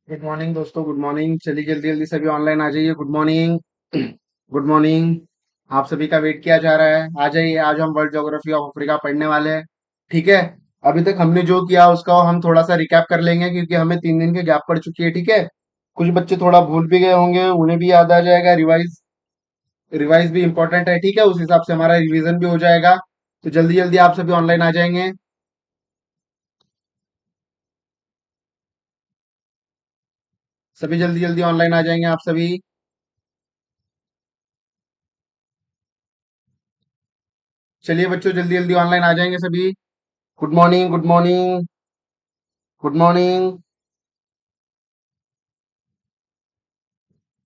Good morning दोस्तों, good morning. चलिए जल्दी जल्दी सभी ऑनलाइन आ जाइए। Good morning. Good morning. आप सभी का वेट किया जा रहा है, आ जाइए। आज हम वर्ल्ड ज्योग्राफी ऑफ अफ्रीका पढ़ने वाले हैं। ठीक है। अभी तक हमने जो किया उसका हम थोड़ा सा रिकैप कर लेंगे, क्योंकि हमें 3 दिन की गैप पड़ चुकी है। ठीक है। कुछ बच्चे थोड़ा भूल भी गए होंगे, उन्हें भी याद आ जाएगा। रिवाइज रिवाइज भी इंपॉर्टेंट है। ठीक है, उस हिसाब से हमारा रिवीजन भी हो जाएगा। तो जल्दी जल्दी आप सभी ऑनलाइन आ जाएंगे। सभी जल्दी जल्दी ऑनलाइन आ जाएंगे आप सभी। चलिए बच्चों, जल्दी जल्दी ऑनलाइन आ जाएंगे सभी। Good morning, good morning. Good morning.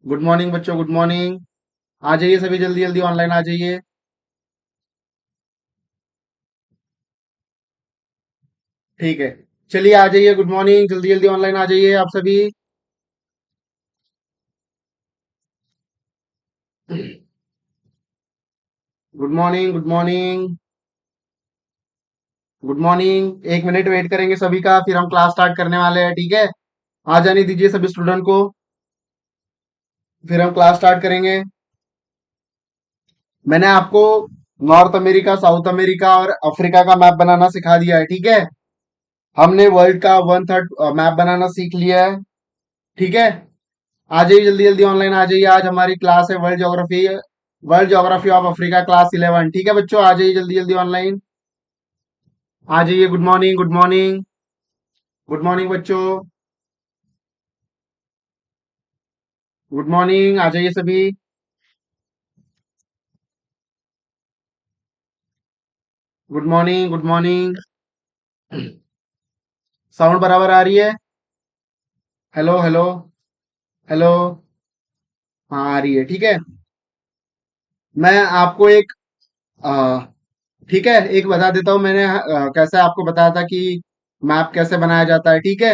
Good morning बच्चों, गुड मॉर्निंग। आ जाइए सभी, जल्दी जल्दी ऑनलाइन आ जाइए। ठीक है। चलिए आ जाइए। गुड मॉर्निंग, जल्दी जल्दी ऑनलाइन आ जाइए आप सभी। Good morning, good morning. Good morning. 1 minute wait करेंगे सभी का, फिर हम क्लास स्टार्ट करने वाले हैं। ठीक है। आ जाने दीजिए सभी स्टूडेंट को, फिर हम क्लास स्टार्ट करेंगे। मैंने आपको नॉर्थ अमेरिका, साउथ अमेरिका और अफ्रीका का मैप बनाना सिखा दिया है। ठीक है। हमने वर्ल्ड का 1/3 मैप बनाना सीख लिया है। ठीक है। आ जाइए जल्दी जल्दी ऑनलाइन आ जाइए। आज हमारी क्लास है world geography of Africa class 11। ठीक है बच्चों, आ जाइए जल्दी जल्दी ऑनलाइन। आ जाइए। Good morning, good morning. Good morning बच्चों। गुड मॉर्निंग, आ जाइए सभी। Good morning, good morning. Sound बराबर आ रही है? Hello, hello. हेलो। हाँ, आ रही है। ठीक है। मैं आपको एक अ, ठीक है, एक बता देता हूँ। मैंने कैसे आपको बताया था कि मैप कैसे बनाया जाता है। ठीक है।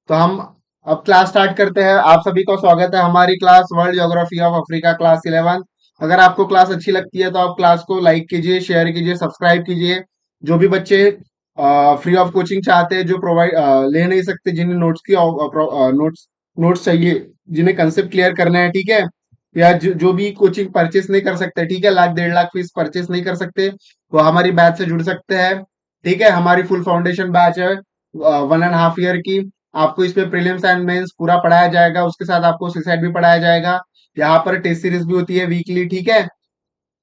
तो हम अब क्लास स्टार्ट करते हैं। आप सभी का स्वागत है हमारी class world geography of Africa class 11। अगर आपको क्लास अच्छी लगती है तो आप क्लास को लाइक कीजिए, शेयर कीजिए, सब्सक्राइब कीजिए। जो भी बच्चे फ्री ऑफ कोचिंग चाहते हैं, जो प्रोवाइड ले नहीं सकते, जिन्हें नोट्स की नोट्स नोट्स चाहिए, जिन्हें कंसेप्ट क्लियर करना है। ठीक है। या जो भी कोचिंग परचेस नहीं कर सकते, ठीक है, लाख 1.5 लाख फीस परचेस नहीं कर सकते, वो हमारी बैच से जुड़ सकते हैं। ठीक है। हमारी फुल फाउंडेशन बैच है 1.5 ईयर की। आपको इसमें प्रीलिम्स एंड मेंस पूरा पढ़ाया जाएगा, उसके साथ आपको सीसैट भी पढ़ाया जाएगा। यहाँ पर टेस्ट सीरीज भी होती है वीकली। ठीक है।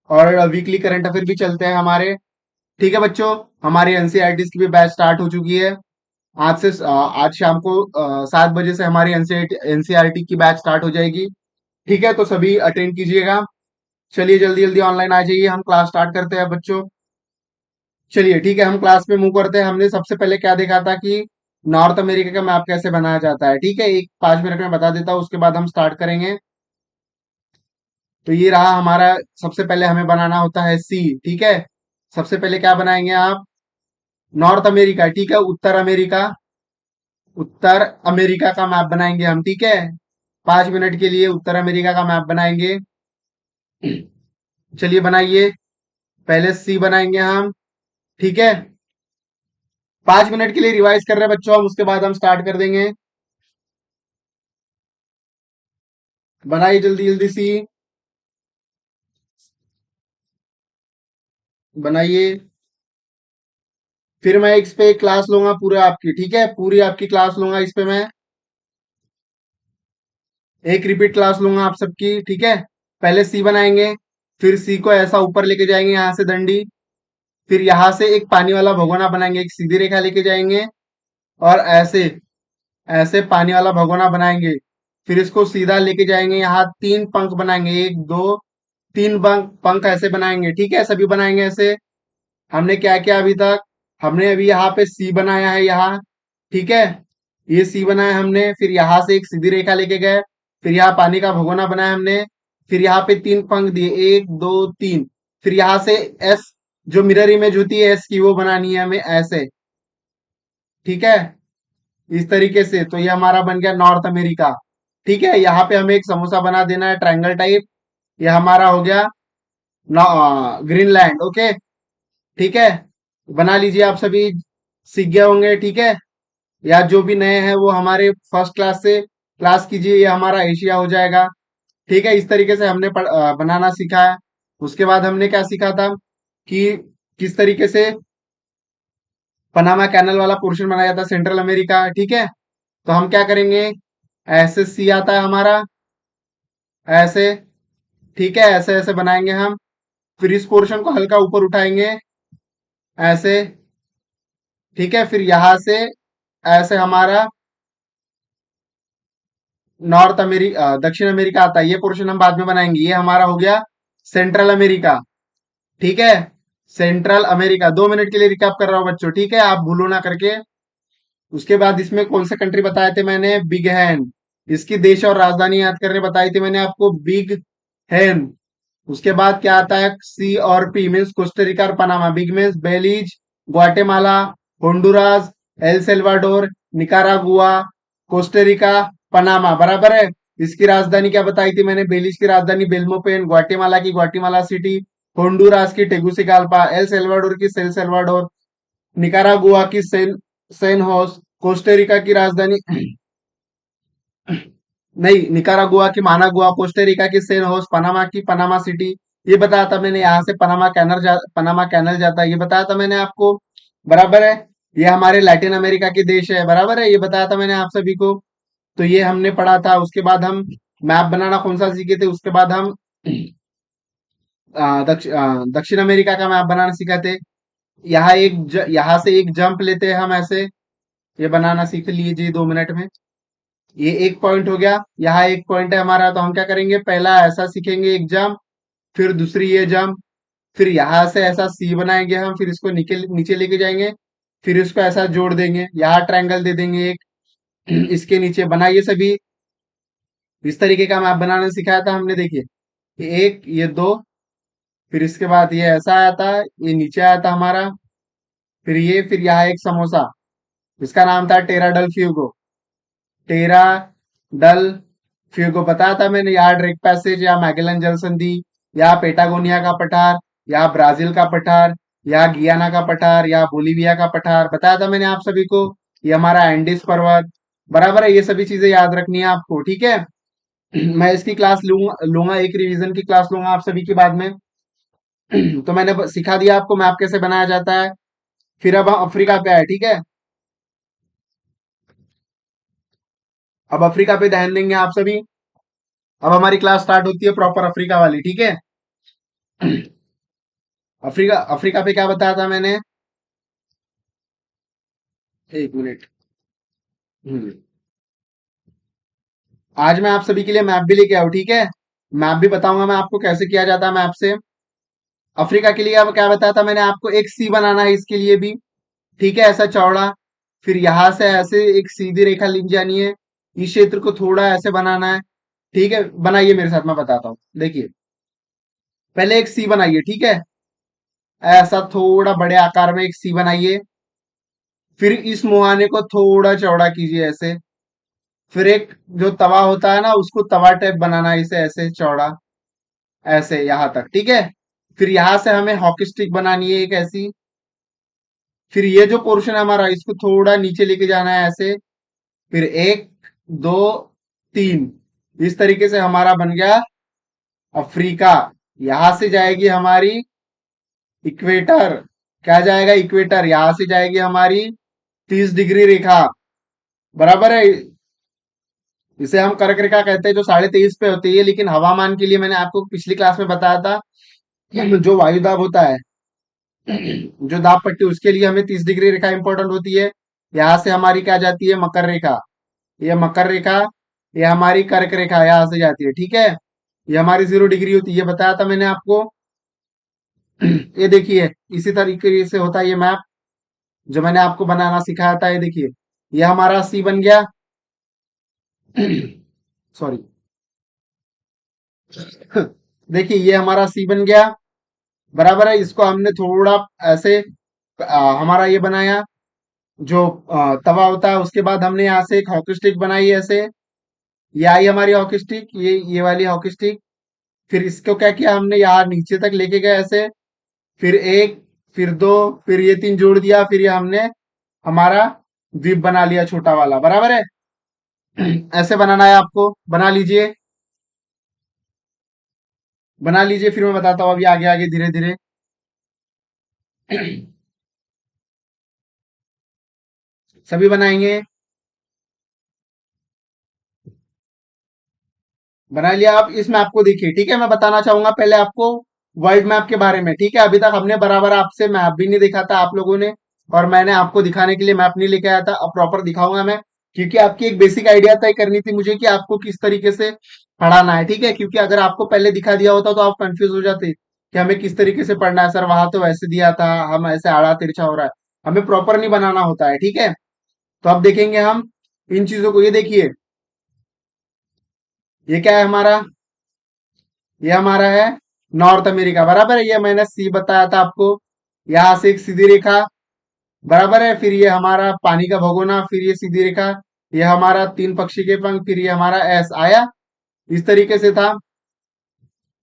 और वीकली करंट अफेयर भी चलते हैं हमारे। ठीक है बच्चों। हमारी एनसीईआरटी की भी बैच स्टार्ट हो चुकी है। आज शाम को 7 बजे से हमारी एनसीईआरटी की बैच स्टार्ट हो जाएगी। ठीक है, तो सभी अटेंड कीजिएगा। चलिए जल्दी जल्दी ऑनलाइन आ जाइए, हम क्लास स्टार्ट करते हैं बच्चों। चलिए ठीक है, हम क्लास में मूव करते हैं। हमने सबसे पहले क्या देखा था कि नॉर्थ अमेरिका का मैप कैसे बनाया जाता है। ठीक है, एक 5 मिनट में बता देता हूँ, उसके बाद हम स्टार्ट करेंगे। तो ये रहा हमारा। सबसे पहले हमें बनाना होता है सी। ठीक है। सबसे पहले क्या बनाएंगे आप? नॉर्थ अमेरिका, ठीक है, उत्तर अमेरिका। उत्तर अमेरिका का मैप बनाएंगे हम। ठीक है। 5 मिनट के लिए उत्तर अमेरिका का मैप बनाएंगे। चलिए बनाइए। पहले सी बनाएंगे हम। ठीक है। 5 मिनट के लिए रिवाइज कर रहे हैं बच्चों हम, उसके बाद हम स्टार्ट कर देंगे। बनाइए जल्दी जल्दी सी। बनाइए। फिर मैं इस पे क्लास लूंगा पूरे आपकी। ठीक है, पूरी आपकी क्लास लूंगा इस पे मैं। एक रिपीट क्लास लूंगा आप सबकी। ठीक है। पहले सी बनाएंगे। फिर सी को ऐसा ऊपर लेके जाएंगे यहां से डंडी। फिर यहां से एक पानी वाला भगोना बनाएंगे, एक सीधी रेखा लेके जाएंगे। और ऐसे ऐसे पानी वाला भगोना बनाएंगे। फिर इसको सीधा लेके जाएंगे, यहाँ 3 पंख बनाएंगे, 1 2 3 पंख ऐसे बनाएंगे। ठीक है, सभी बनाएंगे ऐसे। हमने क्या किया अभी तक? हमने अभी यहाँ पे सी बनाया है यहाँ। ठीक है। ये सी बनाया हमने, फिर यहाँ से एक सीधी रेखा लेके गए। फिर यहाँ पानी का भगोना बनाया हमने। फिर यहाँ पे 3 पंख दिए, 1 2 3। फिर यहाँ से एस, जो मिरर इमेज होती है एस की, वो बनानी है हमें ऐसे। ठीक है। इस तरीके से तो ये हमारा बन गया नॉर्थ अमेरिका। ठीक है। यहाँ पे हमें एक समोसा बना देना है ट्रायंगल टाइप। ये हमारा हो गया ग्रीनलैंड। ओके। ठीक है। बना लीजिए आप सभी, सीख गए होंगे। ठीक है। या जो भी नए हैं वो हमारे फर्स्ट क्लास से क्लास कीजिए, ये हमारा एशिया हो जाएगा। ठीक है, इस तरीके से हमने बनाना सीखा है। उसके बाद हमने क्या सीखा था कि किस तरीके से पनामा कैनल वाला पोर्शन बनाया था, सेंट्रल अमेरिका। ठीक है, तो हम क्या करेंगे, ऐसे सी आता है हमारा, ऐसे। ठीक है, ऐसे ऐसे बनाएंगे हम। फिर इस पोर्शन को हल्का ऊपर उठाएंगे, ऐसे। ठीक है, फिर यहां से ऐसे हमारा नॉर्थ अमेरिका, दक्षिण अमेरिका आता है। ये पोर्शन हम बाद में बनाएंगे। ये हमारा हो गया सेंट्रल अमेरिका। ठीक है, सेंट्रल अमेरिका। 2 मिनट के लिए रिकैप कर रहा हूं बच्चों, ठीक है, आप भूलो ना करके। उसके बाद इसमें कौन से कंट्री बताए थे मैंने, बिग हैन। इसकी देश और राजधानी याद करने बताई थी मैंने आपको, बिग हैन। उसके बाद क्या आता है, सी और पी मीन्स कोस्टरिका और Panama. Big means Belize, Guatemala, Honduras, El Salvador, Nicaragua, Costa Rica, Panama. बराबर है। इसकी राजधानी क्या बताई थी मैंने, बेलीज की राजधानी बेल्मोपेन, ग्वाटेमाला की ग्वाटेमाला सिटी, होंडुरास की टेगुसिगाल्पा, एल सेल्वाडोर की सेल सेल्वाडोर, निकारागुआ की सेन होस, कोस्टेरिका की राजधानी नहीं, निकारागुआ की मानागुआ, कोस्टेरिका की सेन होस, पनामा की पनामा सिटी। ये बताया था मैंने, यहाँ से पनामा कैनल जाता है, ये बताया था मैंने आपको। बराबर है। ये हमारे लैटिन अमेरिका के देश है, बराबर है, ये बताया था मैंने आप सभी को। तो ये हमने पढ़ा था। उसके बाद हम मैप बनाना कौन सा सीखे थे, उसके बाद हम दक्षिण अमेरिका का मैप बनाना सीखा थे। यहाँ से एक जंप लेते हैं हम, ऐसे। ये बनाना सीख लीजिए 2 मिनट में। ये एक पॉइंट हो गया, यहाँ एक पॉइंट है हमारा। तो हम क्या करेंगे, पहला ऐसा सीखेंगे एक जंप, फिर दूसरी ये जंप, फिर यहां से ऐसा सी बनाएंगे हम, फिर इसको नीचे नीचे लेके जाएंगे, फिर इसको ऐसा जोड़ देंगे, यहाँ ट्रायंगल दे देंगे एक। इसके नीचे बनाइए सभी। इस तरीके का मैप बनाना सिखाया था हमने, देखिए। ये एक, ये दो, फिर इसके बाद ये ऐसा आया था, ये नीचे आया था हमारा, फिर ये, फिर यहाँ एक समोसा। इसका नाम था टेरा डल फ्यूगो। टेरा डल फ्यूगो बताया था मैंने। यहाँ ड्रेक पैसेज, या मैगेलन जल संधि, या पेटागोनिया का पठार, या ब्राजील का पठार, या गियाना का पठार, या बोलीविया का पठार बताया था मैंने आप सभी को। ये हमारा एंडीज पर्वत। बराबर है, ये सभी चीजें याद रखनी है आपको, ठीक है। मैं इसकी क्लास लूंगा लूंगा एक रिवीजन की क्लास लूंगा आप सभी की बाद में। तो मैंने सिखा दिया आपको मैप कैसे बनाया जाता है। फिर अब हम अफ्रीका पे आए, ठीक है। अब अफ्रीका पे ध्यान देंगे आप सभी। अब हमारी क्लास स्टार्ट होती है प्रॉपर अफ्रीका वाली, ठीक है। अफ्रीका अफ्रीका पे क्या बताया था मैंने, 1 मिनट। हम्म, आज मैं आप सभी के लिए मैप भी लेके आऊँ, ठीक है। मैप भी बताऊंगा मैं आपको कैसे किया जाता है मैप से। अफ्रीका के लिए अब क्या बताया था मैंने आपको, एक सी बनाना है इसके लिए भी। ठीक है, ऐसा चौड़ा। फिर यहां से ऐसे एक सीधी रेखा लिख जानी है। इस क्षेत्र को थोड़ा ऐसे बनाना है। ठीक है, बनाइए मेरे साथ, मैं बताता हूँ, देखिए। पहले एक सी बनाइए, ठीक है। ऐसा थोड़ा बड़े आकार में एक सी बनाइए। फिर इस मुहाने को थोड़ा चौड़ा कीजिए, ऐसे। फिर एक जो तवा होता है ना, उसको तवा टाइप बनाना है, इसे ऐसे चौड़ा, ऐसे यहां तक, ठीक है। फिर यहां से हमें हॉकी स्टिक बनानी है एक ऐसी। फिर ये जो पोर्शन है हमारा, इसको थोड़ा नीचे लेके जाना है, ऐसे। फिर एक, दो, तीन। इस तरीके से हमारा बन गया अफ्रीका। यहां से जाएगी हमारी इक्वेटर। क्या जाएगा, इक्वेटर। यहां से जाएगी हमारी 30 डिग्री रेखा। बराबर है। इसे हम कर्क रेखा कहते हैं, जो 23.5 पे होती है। लेकिन हवामान के लिए मैंने आपको पिछली क्लास में बताया था कि जो वायुदाब होता है, जो दाब पट्टी, उसके लिए हमें 30 डिग्री रेखा इंपॉर्टेंट होती है। यहां से हमारी क्या जाती है, मकर रेखा। ये मकर रेखा, ये हमारी कर्क रेखा यहां से जाती है, ठीक है। ये हमारी 0 डिग्री होती है, ये बताया था मैंने आपको। ये देखिए, इसी तरीके से होता है ये मैप, जो मैंने आपको बनाना सिखाया था। ये देखिए, ये हमारा सी बन गया। सॉरी। देखिए, ये हमारा सी बन गया। बराबर है। इसको हमने थोड़ा ऐसे हमारा ये बनाया, जो तवा होता है। उसके बाद हमने यहाँ से एक हॉकी स्टिक बनाई ऐसे। ये आई हमारी हॉकी स्टिक, ये वाली हॉकी स्टिक। फिर इसको क्या किया हमने, यहाँ नीचे तक लेके गए ऐसे। फिर एक, फिर दो, फिर ये तीन जोड़ दिया। फिर ये हमने हमारा द्वीप बना लिया छोटा वाला, बराबर है। ऐसे बनाना है आपको, बना लीजिए। बना लीजिए, फिर मैं बताता हूँ अभी आगे आगे धीरे धीरे। सभी बनाएंगे। बना लिया आप इस मैप को, देखिए ठीक है। मैं बताना चाहूंगा पहले आपको वर्ल्ड मैप के बारे में, ठीक है। अभी तक हमने बराबर आपसे मैप भी नहीं देखा था आप लोगों ने, और मैंने आपको दिखाने के लिए मैप नहीं लेके आया था। अब प्रॉपर दिखाऊंगा मैं, क्योंकि आपकी एक बेसिक आइडिया तय करनी थी मुझे कि आपको किस तरीके से पढ़ाना है, ठीक है। क्योंकि अगर आपको पहले दिखा दिया होता तो आप कंफ्यूज हो जाते कि हमें किस तरीके से पढ़ना है। सर वहां तो वैसे दिया था, हम ऐसे आड़ा तिरछा हो रहा है, हमें प्रॉपर नहीं बनाना होता है, ठीक है। तो अब देखेंगे हम इन चीजों को। ये देखिए, ये क्या है हमारा, ये हमारा है नॉर्थ अमेरिका, बराबर है। ये मैंने सी बताया था आपको। यहां से एक सीधी रेखा, बराबर है। फिर ये हमारा पानी का भगोना, फिर ये सीधी रेखा, ये हमारा तीन पक्षी के पंख, फिर ये हमारा एस आया। इस तरीके से था,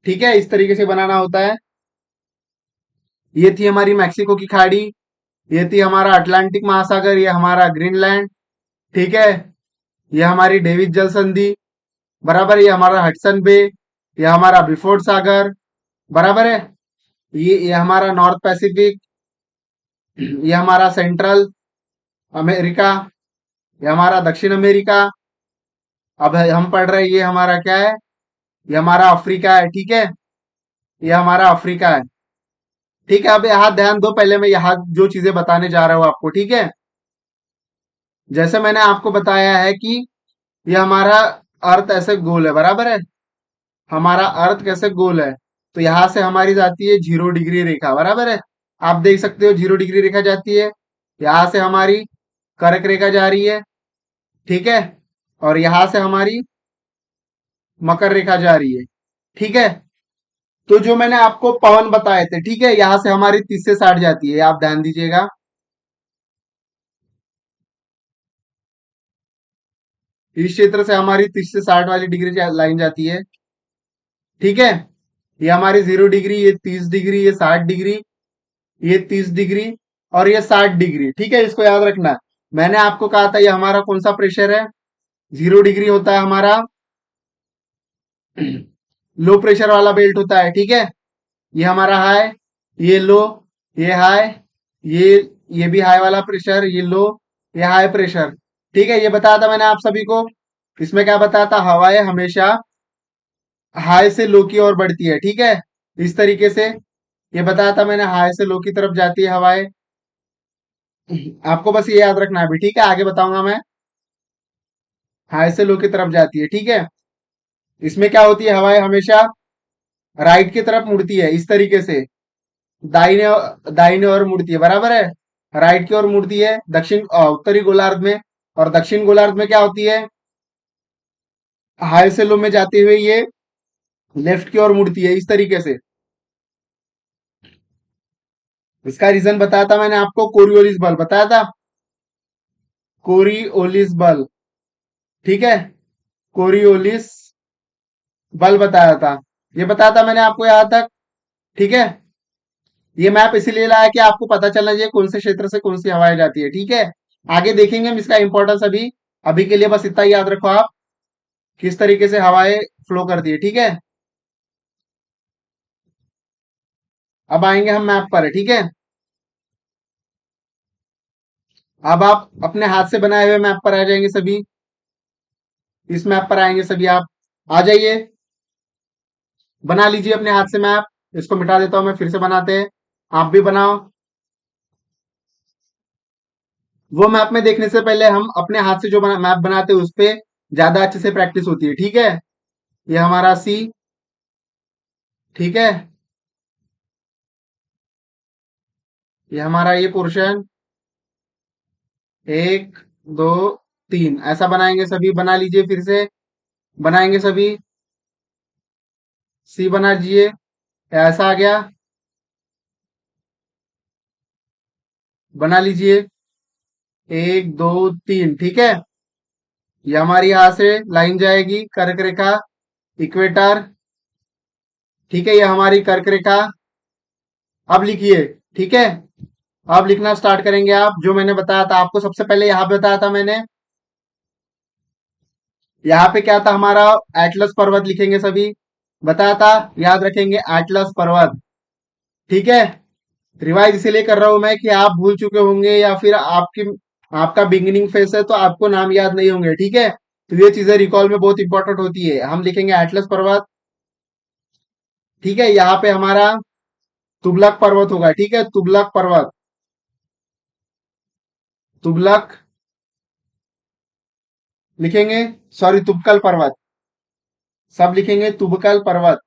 ठीक है। इस तरीके से बनाना होता है। ये थी हमारी मैक्सिको की खाड़ी, ये थी हमारा अटलांटिक महासागर, ये हमारा ग्रीनलैंड, ठीक है। ये हमारी डेविड जल संधि, बराबर। ये हमारा हडसन बे, ये हमारा बिफोर्ड सागर, बराबर है। ये हमारा नॉर्थ पैसिफिक, ये हमारा सेंट्रल अमेरिका, ये हमारा दक्षिण अमेरिका। अब हम पढ़ रहे हैं ये हमारा क्या है, ये हमारा अफ्रीका है, ठीक है। ये हमारा अफ्रीका है, ठीक है। अब यहाँ ध्यान दो, पहले मैं यहाँ जो चीजें बताने जा रहा हूँ आपको, ठीक है। जैसे मैंने आपको बताया है कि ये हमारा अर्थ ऐसे गोल है, बराबर है। हमारा अर्थ कैसे गोल है, तो यहां से हमारी जाती है 0 डिग्री रेखा, बराबर है। आप देख सकते हो 0 डिग्री रेखा जाती है। यहां से हमारी कर्क रेखा जा रही है, ठीक है। और यहां से हमारी मकर रेखा जा रही है, ठीक है। तो जो मैंने आपको पवन बताए थे, ठीक है, यहां से हमारी 30 से 60 जाती है, आप ध्यान दीजिएगा। इस क्षेत्र से हमारी 30 से 60 वाली डिग्री लाइन जाती है, ठीक है। ये हमारी 0 डिग्री, ये 30 डिग्री, ये 60 डिग्री, ये 30 डिग्री, और ये 60 डिग्री, ठीक है। इसको याद रखना है। मैंने आपको कहा था ये हमारा कौन सा प्रेशर है, 0 डिग्री होता है हमारा लो प्रेशर वाला बेल्ट होता है, ठीक है। ये हमारा हाई, ये लो, ये हाई, ये ये भी हाई वाला प्रेशर, ये लो, ये हाई प्रेशर, ठीक है। ये बताया था मैंने आप सभी को। इसमें क्या बताया था, हवाएं हमेशा हाई से लो की ओर बढ़ती है, ठीक है। इस तरीके से ये बताया था मैंने, हाई से लो की तरफ जाती है हवाएं। आपको बस ये याद रखना है अभी, ठीक है। आगे बताऊंगा मैं। हाई से लो की तरफ जाती है, ठीक है। इसमें क्या होती है, हवाएं हमेशा राइट की तरफ मुड़ती है, इस तरीके से दाहिने दाहिने ओर मुड़ती है, बराबर है। राइट की ओर मुड़ती है दक्षिण उत्तरी गोलार्ध में। और दक्षिण गोलार्ध में क्या होती है, हाई से लो में जाते हुए ये लेफ्ट की ओर मुड़ती है, इस तरीके से। इसका रीजन बताया था मैंने आपको, कोरियोलिस बल बताया था, कोरियोलिस बल, ठीक है। कोरियोलिस बल बताया था, ये बताया था मैंने आपको यहां तक, ठीक है। ये मैप इसीलिए लाया कि आपको पता चलना चाहिए कौन से क्षेत्र से कौन सी हवाएं जाती है, ठीक है। आगे देखेंगे हम इसका इंपॉर्टेंस। अभी अभी के लिए बस इतना ही याद रखो आप, किस तरीके से हवाएं फ्लो करती है, ठीक है। अब आएंगे हम मैप पर, ठीक है। अब आप अपने हाथ से बनाए हुए मैप पर आ जाएंगे सभी, इस मैप पर आएंगे सभी, आप आ जाइए। बना लीजिए अपने हाथ से मैप। इसको मिटा देता हूं मैं, फिर से बनाते हैं, आप भी बनाओ। वो मैप में देखने से पहले हम अपने हाथ से जो मैप बनाते हैं उस पे ज्यादा अच्छे से प्रैक्टिस होती है, ठीक है। ये हमारा सी, ठीक है। ये हमारा ये पोर्शन, 1 2 3, ऐसा बनाएंगे सभी। बना लीजिए फिर से, बनाएंगे सभी। सी बना लीजिए, ऐसा आ गया, बना लीजिए। 1 2 3, ठीक है। ये हमारी यहां से लाइन जाएगी, कर्क रेखा, इक्वेटर, ठीक है। ये हमारी कर्क रेखा। अब लिखिए, ठीक है। अब लिखना स्टार्ट करेंगे आप, जो मैंने बताया था आपको सबसे पहले, यहां पे बताया था मैंने यहाँ पे क्या था हमारा, एटलस पर्वत लिखेंगे सभी, बताया था, याद रखेंगे एटलस पर्वत। ठीक है। रिवाइज इसीलिए कर रहा हूं मैं कि आप भूल चुके होंगे या फिर आपका बिगिनिंग फेस है तो आपको नाम याद नहीं होंगे। ठीक है, तो ये चीजें रिकॉल में बहुत इंपॉर्टेंट होती है। हम लिखेंगे एटलस पर्वत। ठीक है, यहाँ पे हमारा तुगलक पर्वत होगा। ठीक है, तुगलक पर्वत, तुगलक लिखेंगे, सॉरी तुबकल पर्वत, सब लिखेंगे तुबकल पर्वत।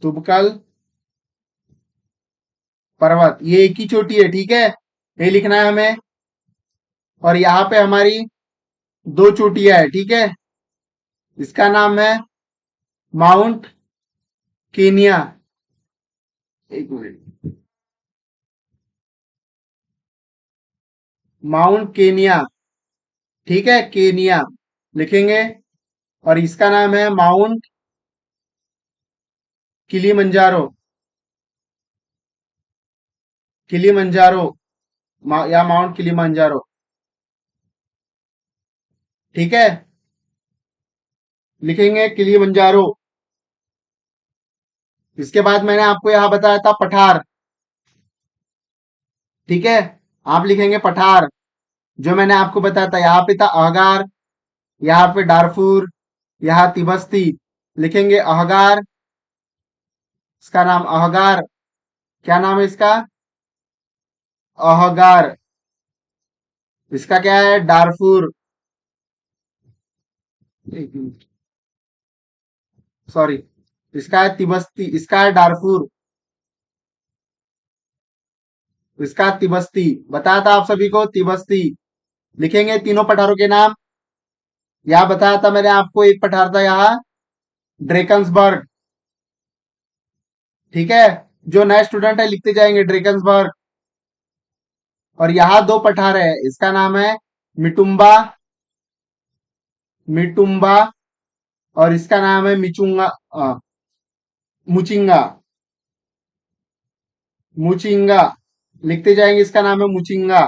तुबकल पर्वत, ये एक ही चोटी है। ठीक है, ये लिखना है हमें। और यहाँ पे हमारी दो चोटियां है। ठीक है, इसका नाम है माउंट केनिया। एक मिनट, माउंट केनिया। ठीक है, केनिया लिखेंगे। और इसका नाम है माउंट किलीमंजारो, किलीमंजारो, या माउंट किलीमंजारो। ठीक है, लिखेंगे किलीमंजारो। इसके बाद मैंने आपको यहां बताया था पठार। ठीक है, आप लिखेंगे पठार। जो मैंने आपको बताया था, यहाँ पे था अहगार, यहाँ पे डारफूर, यहाँ तिबस्ती। लिखेंगे अहगार, इसका नाम अहगार। क्या नाम है इसका? अहगार। इसका क्या है? डारफूर। सॉरी, इसका है तिबस्ती, इसका है डारफूर, इसका तिबस्ती। बताया था आप सभी को, तिबस्ती। लिखेंगे तीनों पठारों के नाम। यहाँ बताया था मैंने आपको, एक पठार था यहाँ ड्रेकन्सबर्ग। ठीक है, जो नए स्टूडेंट है लिखते जाएंगे ड्रेकन्सबर्ग। और यहाँ दो पठार है, इसका नाम है मिटुम्बा, मिटुम्बा। और इसका नाम है मिचुंगा, मुचिंगा, मुचिंगा। लिखते जाएंगे, इसका नाम है मुचिंगा।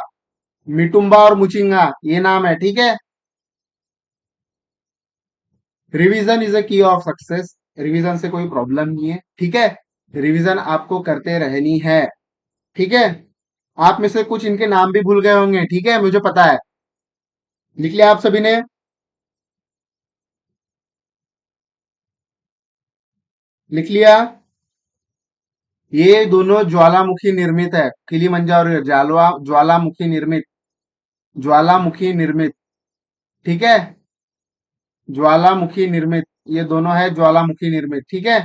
मिटुम्बा और मुचिंगा, ये नाम है। ठीक है, रिवीजन इज अ की ऑफ सक्सेस। रिवीजन से कोई प्रॉब्लम नहीं है। ठीक है, रिवीजन आपको करते रहनी है। ठीक है, आप में से कुछ इनके नाम भी भूल गए होंगे। ठीक है, मुझे पता है। लिख लिया आप सभी ने? लिख लिया? ये दोनों ज्वालामुखी निर्मित है, किलीमंजारो ज्वालामुखी निर्मित, ज्वालामुखी निर्मित। ठीक है, ज्वालामुखी निर्मित, ये दोनों है ज्वालामुखी निर्मित। ठीक है,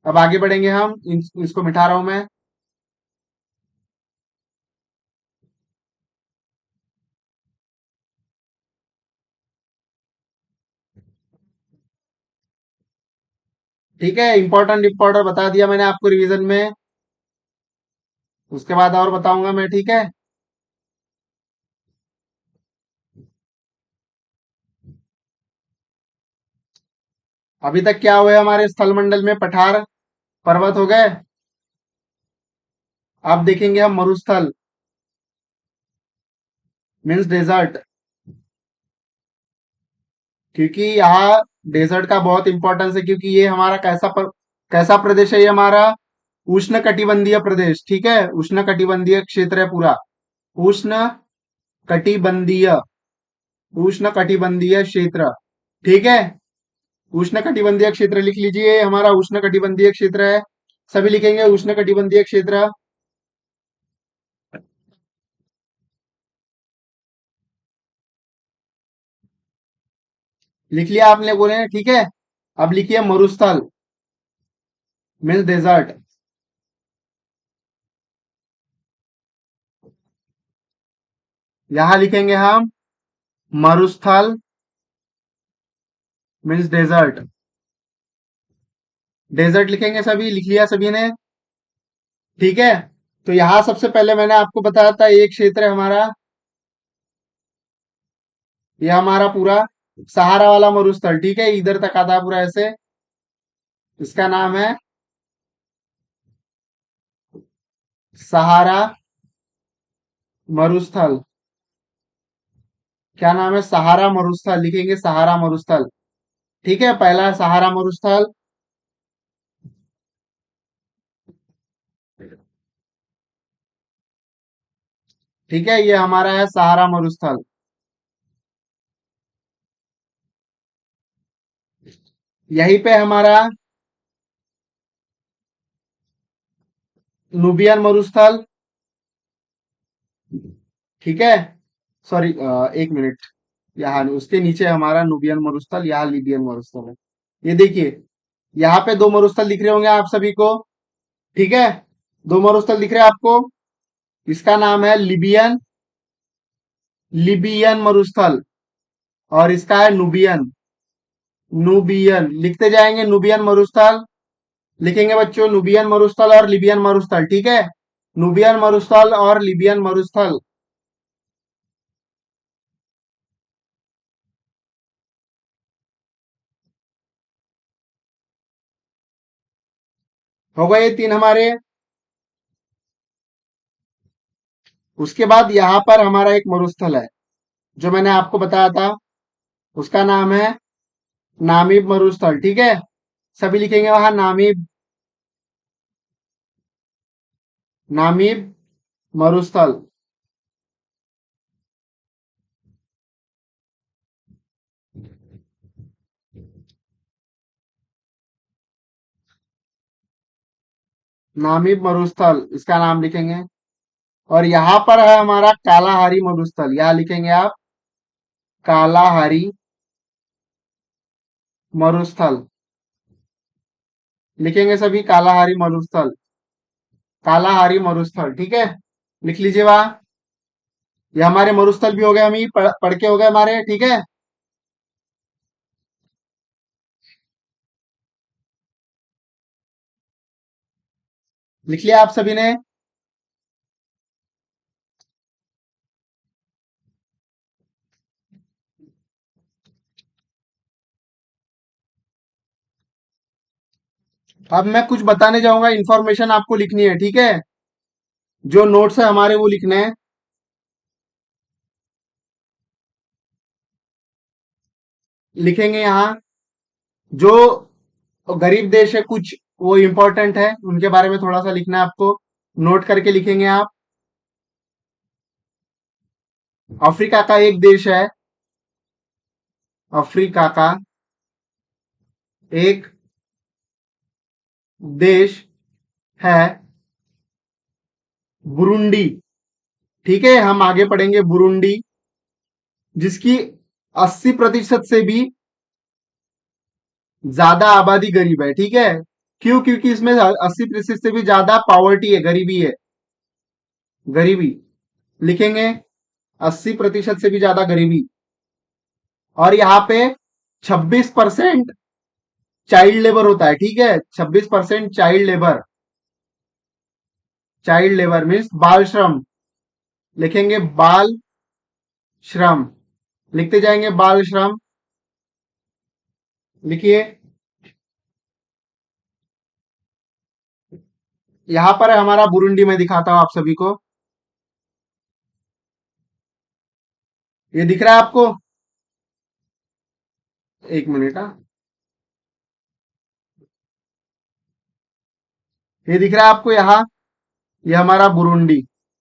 अब आगे बढ़ेंगे हम। इसको मिटा रहा हूं मैं। ठीक है, इंपॉर्टेंट इंपॉर्टेंट बता दिया मैंने आपको रिवीजन में। उसके बाद और बताऊंगा मैं। ठीक है, अभी तक क्या हुए हमारे स्थल मंडल में? पठार पर्वत हो गए। अब देखेंगे हम मरुस्थल, मीन्स डेजर्ट। क्योंकि यहाँ डेजर्ट का बहुत इंपॉर्टेंस है, क्योंकि ये हमारा कैसा प्रदेश है? ये हमारा उष्ण कटिबंधीय प्रदेश। ठीक है, उष्ण कटिबंधीय क्षेत्र है पूरा। उष्ण कटिबंधीय, उष्ण कटिबंधीय क्षेत्र। ठीक है, उष्ण कटिबंधीय क्षेत्र लिख लीजिए, हमारा उष्ण कटिबंधीय क्षेत्र है। सभी लिखेंगे उष्ण कटिबंधीय क्षेत्र। लिख लिया आपने बोले हैं? ठीक है, अब लिखिए मरुस्थल, मीन्स डेजर्ट। यहां लिखेंगे हम मरुस्थल, मीन्स डेजर्ट। डेजर्ट लिखेंगे सभी, लिख लिया सभी ने? ठीक है, तो यहां सबसे पहले मैंने आपको बताया था, एक क्षेत्र है हमारा, ये हमारा पूरा सहारा वाला मरुस्थल। ठीक है, इधर तक आता है पूरा ऐसे। इसका नाम है सहारा मरुस्थल। क्या नाम है? सहारा मरुस्थल लिखेंगे, सहारा मरुस्थल। ठीक है, पहला है सहारा मरुस्थल। ठीक है, ये हमारा है सहारा मरुस्थल। यहीं पे हमारा नुबियन मरुस्थल। ठीक है, सॉरी, एक मिनट। यहाँ उसके नीचे हमारा नुबियन मरुस्थल, यहाँ लिबियन मरुस्थल है। ये देखिए, यहाँ पे दो मरुस्थल दिख रहे होंगे आप सभी को। ठीक है, दो मरुस्थल दिख रहे हैं आपको। इसका नाम है लिबियन, लिबियन मरुस्थल। और इसका है नुबियन, नुबियन लिखते जाएंगे, नुबियन मरुस्थल। लिखेंगे बच्चों, नुबियन मरुस्थल और लिबियन मरुस्थल। ठीक है, नुबियन मरुस्थल और लिबियन मरुस्थल। हो गए ये तीन हमारे। उसके बाद यहाँ पर हमारा एक मरुस्थल है, जो मैंने आपको बताया था। उसका नाम है नामीब मरुस्थल। ठीक है, सभी लिखेंगे वहां नामीब, नामीब मरुस्थल। नामीब मरुस्थल इसका नाम लिखेंगे। और यहाँ पर है हमारा कालाहारी मरुस्थल, यहाँ लिखेंगे आप कालाहारी मरुस्थल। लिखेंगे सभी कालाहारी मरुस्थल, कालाहारी मरुस्थल। ठीक है, लिख लीजिए वहां। ये हमारे मरुस्थल भी हो गए, हम ही पढ़ के हो गए हमारे। ठीक है, लिख लिया आप सभी ने। अब मैं कुछ बताने जाऊंगा, इंफॉर्मेशन आपको लिखनी है। ठीक है, जो नोट्स है हमारे वो लिखने हैं। लिखेंगे यहाँ, जो गरीब देश है कुछ, वो इंपॉर्टेंट है, उनके बारे में थोड़ा सा लिखना है आपको। नोट करके लिखेंगे आप। अफ्रीका का एक देश है, अफ्रीका का एक देश है बुरुंडी। ठीक है, हम आगे पढ़ेंगे बुरुंडी, जिसकी 80% से भी ज्यादा आबादी गरीब है। ठीक है, क्यों? क्योंकि इसमें 80% से भी ज्यादा पॉवर्टी है, गरीबी है, गरीबी। लिखेंगे 80% से भी ज्यादा गरीबी। और यहाँ पे 26% चाइल्ड लेबर होता है। ठीक है, 26% child labour, child labour means बाल श्रम। लिखेंगे बाल श्रम, लिखते जाएंगे बाल श्रम। लिखिए, यहां पर है हमारा बुरुंडी, में दिखाता हूं आप सभी को। ये दिख रहा है आपको? एक मिनट। हाँ, ये दिख रहा है आपको यहाँ? ये हमारा बुरुंडी,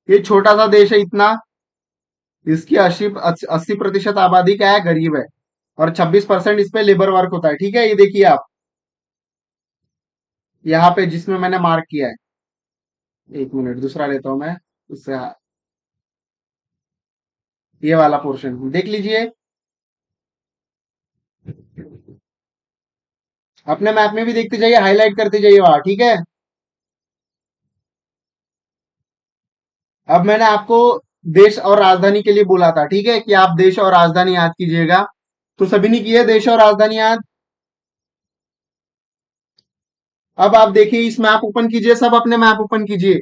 ये छोटा सा देश है इतना। इसकी 80% आबादी क्या है? गरीब है। और 26% इस पे लेबर वर्क होता है। ठीक है, ये देखिए आप यहाँ पे जिसमें मैंने मार्क किया है। एक मिनट, दूसरा लेता हूं मैं उससे। ये वाला पोर्शन देख लीजिए, अपने मैप में भी देखते जाइए, हाईलाइट करते जाइए वहां। ठीक है, अब मैंने आपको देश और राजधानी के लिए बोला था। ठीक है, कि आप देश और राजधानी याद कीजिएगा। तो सभी ने किए देश और राजधानी याद? अब आप देखिए, इस मैप ओपन कीजिए, सब अपने मैप ओपन कीजिए,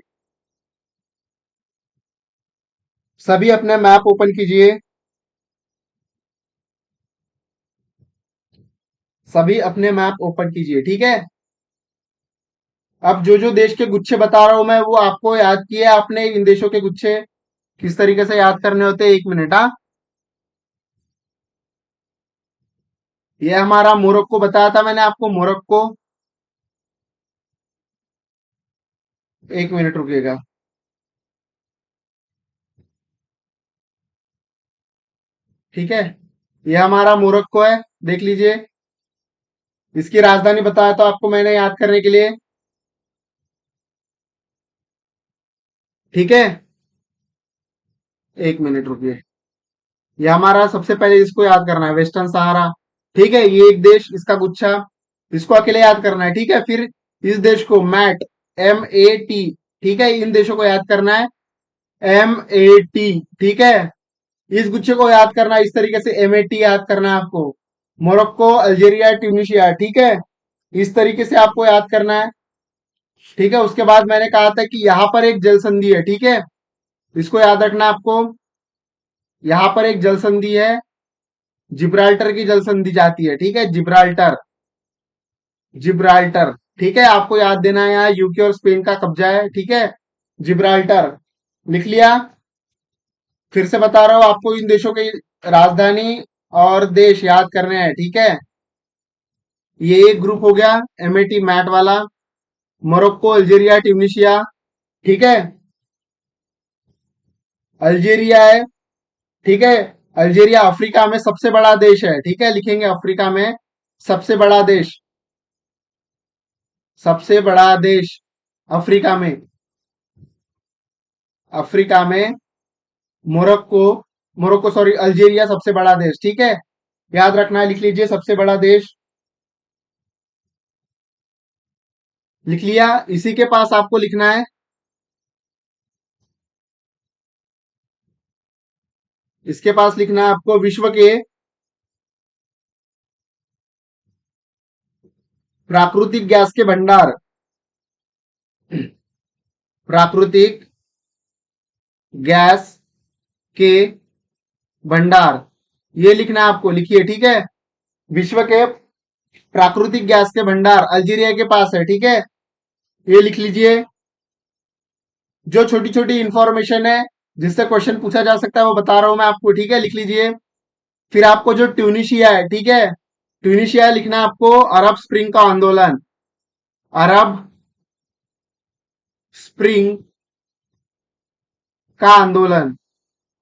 सभी अपने मैप ओपन कीजिए, सभी अपने मैप ओपन कीजिए। ठीक है, अब जो जो देश के गुच्छे बता रहा हूं मैं, वो आपको याद किए आपने इन देशों के गुच्छे? किस तरीके से याद करने होते हैं, 1 मिनट। हाँ, ये हमारा मोरक्को बताया था मैंने आपको, मोरक्को। 1 मिनट रुकिएगा। ठीक है, ये हमारा मोरक्को है, देख लीजिए। इसकी राजधानी बताया था आपको मैंने याद करने के लिए। ठीक है, 1 मिनट रुकिए। ये हमारा सबसे पहले इसको याद करना है, वेस्टर्न सहारा। ठीक है, ये एक देश, इसका गुच्छा, इसको अकेले याद करना है। ठीक है, फिर इस देश को मैट, MAT। ठीक है, इन देशों को याद करना है, MAT। ठीक है, इस गुच्छे को याद करना है, इस तरीके से MAT याद करना है आपको। Morocco, Algeria, Tunisia. ठीक है, इस तरीके से आपको याद करना है। ठीक है, उसके बाद मैंने कहा था कि यहां पर एक जल संधि है। ठीक है, इसको याद रखना आपको। यहां पर एक जल संधि है, जिब्राल्टर की जल संधि जाती है। ठीक है, जिब्राल्टर, जिब्राल्टर। ठीक है, आपको याद देना है, यहाँ यूके और स्पेन का कब्जा है। ठीक है, जिब्राल्टर लिख लिया। फिर से बता रहा हूं आपको, इन देशों की राजधानी और देश याद करने हैं। ठीक है, ये एक ग्रुप हो गया, MAT मैट वाला। Morocco, Algeria, Tunisia. ठीक है, अल्जीरिया है। ठीक है, अल्जीरिया अफ्रीका में सबसे बड़ा देश है। ठीक है, लिखेंगे अफ्रीका में सबसे बड़ा देश, सबसे बड़ा देश अफ्रीका में। अफ्रीका में मोरक्को, मोरक्को सॉरी, अल्जीरिया सबसे बड़ा देश। ठीक है, याद रखना है, लिख लीजिए सबसे बड़ा देश। लिख लिया, इसी के पास आपको लिखना है, इसके पास लिखना है आपको, विश्व के प्राकृतिक गैस के भंडार, प्राकृतिक गैस के भंडार, ये लिखना है आपको, लिखिए। ठीक है, विश्व के प्राकृतिक गैस के भंडार अल्जीरिया के पास है। ठीक है, ये लिख लीजिए। जो छोटी छोटी इंफॉर्मेशन है जिससे क्वेश्चन पूछा जा सकता है वो बता रहा हूं मैं आपको। ठीक है, लिख लीजिए। फिर आपको जो ट्यूनिशिया है, ठीक है, ट्यूनिशिया लिखना है आपको, अरब स्प्रिंग का आंदोलन, अरब स्प्रिंग का आंदोलन,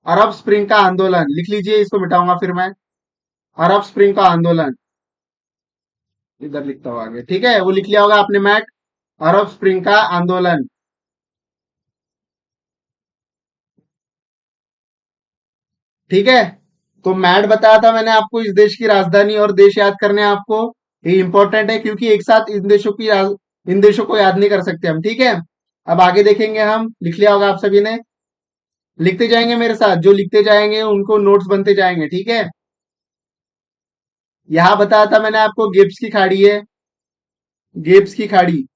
अरब स्प्रिंग का आंदोलन लिख लीजिए, इसको मिटाऊंगा फिर मैं। अरब स्प्रिंग का आंदोलन, इधर लिखता हूं आगे। ठीक है, वो लिख लिया होगा आपने मैट, अरब स्प्रिंग का आंदोलन। ठीक है, तो मैट बताया था मैंने आपको, इस देश की राजधानी और देश याद करने हैं आपको। ये इंपॉर्टेंट है क्योंकि एक साथ इन देशों की इन देशों को याद नहीं कर सकते हम। ठीक है, अब आगे देखेंगे हम, लिख लिया होगा आप सभी ने, लिखते जाएंगे मेरे साथ, जो लिखते जाएंगे उनको नोट्स बनते जाएंगे। ठीक है, यहां बताया था मैंने आपको, गिब्स की खाड़ी है, गिब्स की खाड़ी,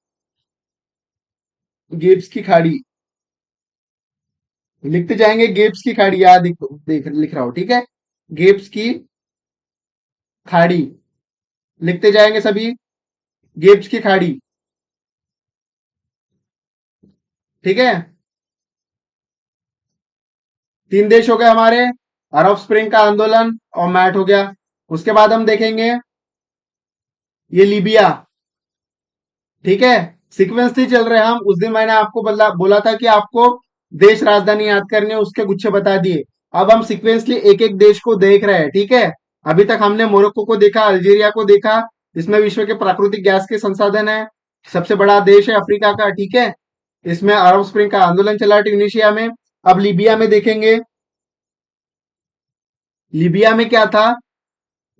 गिब्स की खाड़ी, लिखते जाएंगे, गिब्स की खाड़ी याद देख लिख रहा हूं। ठीक है, गिब्स की खाड़ी, लिखते जाएंगे सभी, गिब्स की खाड़ी। ठीक है, 3 देश हो गए हमारे, अरब स्प्रिंग का आंदोलन और मैट हो गया। उसके बाद हम देखेंगे ये लीबिया। ठीक है, सीक्वेंस नहीं चल रहे हम, उस दिन मैंने आपको बोला था कि आपको देश राजधानी याद करनी है, उसके गुच्छे बता दिए। अब हम सीक्वेंसली एक एक देश को देख रहे हैं। ठीक है, अभी तक हमने मोरक्को को देखा, अल्जीरिया को देखा, इसमें विश्व के प्राकृतिक गैस के संसाधन है, सबसे बड़ा देश है अफ्रीका का। ठीक है, इसमें अरब स्प्रिंग का आंदोलन चला ट्यूनिशिया में। अब लीबिया में देखेंगे, लीबिया में क्या था,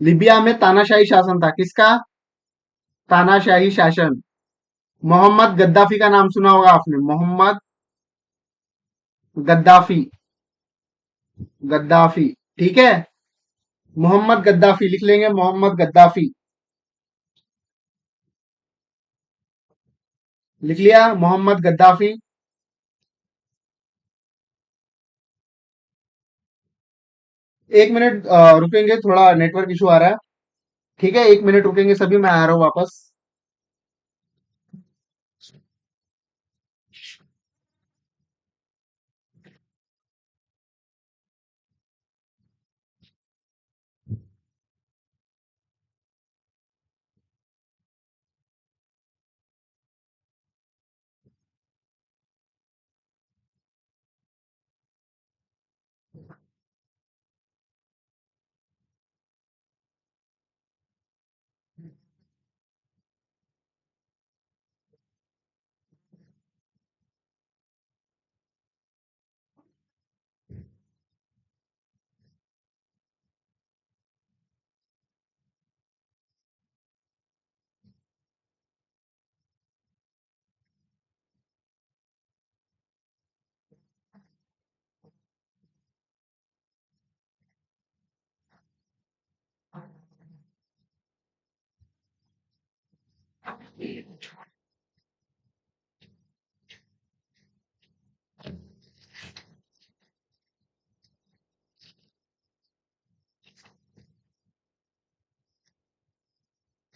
लीबिया में तानाशाही शासन था। किसका, तानाशाही शासन, मोहम्मद गद्दाफी का नाम सुना होगा आपने, मोहम्मद गद्दाफी, गद्दाफी। ठीक है, मोहम्मद गद्दाफी लिख लेंगे, मोहम्मद गद्दाफी, लिख लिया, मोहम्मद गद्दाफी। 1 मिनट रुकेंगे, थोड़ा नेटवर्क इशू आ रहा है। ठीक है, 1 मिनट रुकेंगे सभी, मैं आ रहा हूं वापस।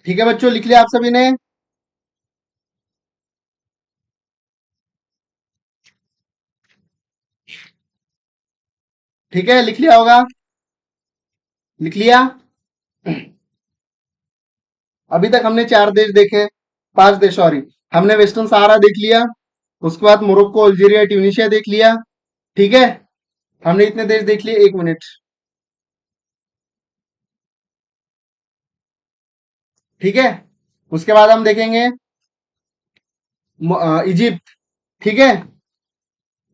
ठीक है बच्चों, लिख लिया आप सभी ने? ठीक है, लिख लिया होगा। लिख लिया। अभी तक हमने 4 देश देखे, 5 देश, सॉरी। हमने वेस्टर्न सहारा देख लिया, उसके बाद मोरक्को, अल्जीरिया, ट्यूनिशिया देख लिया। ठीक है, हमने इतने देश देख लिए। 1 मिनट। ठीक है, उसके बाद हम देखेंगे इजिप्ट। ठीक है,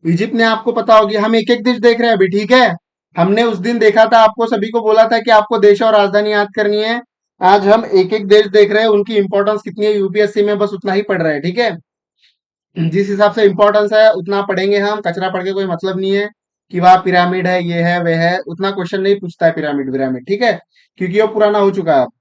इजिप्ट ने आपको पता होगी, हम एक एक देश देख रहे हैं अभी। ठीक है, हमने उस दिन देखा था, आपको सभी को बोला था कि आपको देश और राजधानी याद करनी है। आज हम एक एक देश देख रहे हैं, उनकी इंपॉर्टेंस कितनी है यूपीएससी में, बस उतना ही पढ़ रहे हैं। ठीक है, जिस हिसाब से इंपॉर्टेंस है उतना पढ़ेंगे हम। कचरा पढ़ के कोई मतलब नहीं है कि वह पिरामिड है, ये है, वे है। उतना क्वेश्चन नहीं पूछता है पिरामिड विरामिड। ठीक है, क्योंकि वो पुराना हो चुका है अब।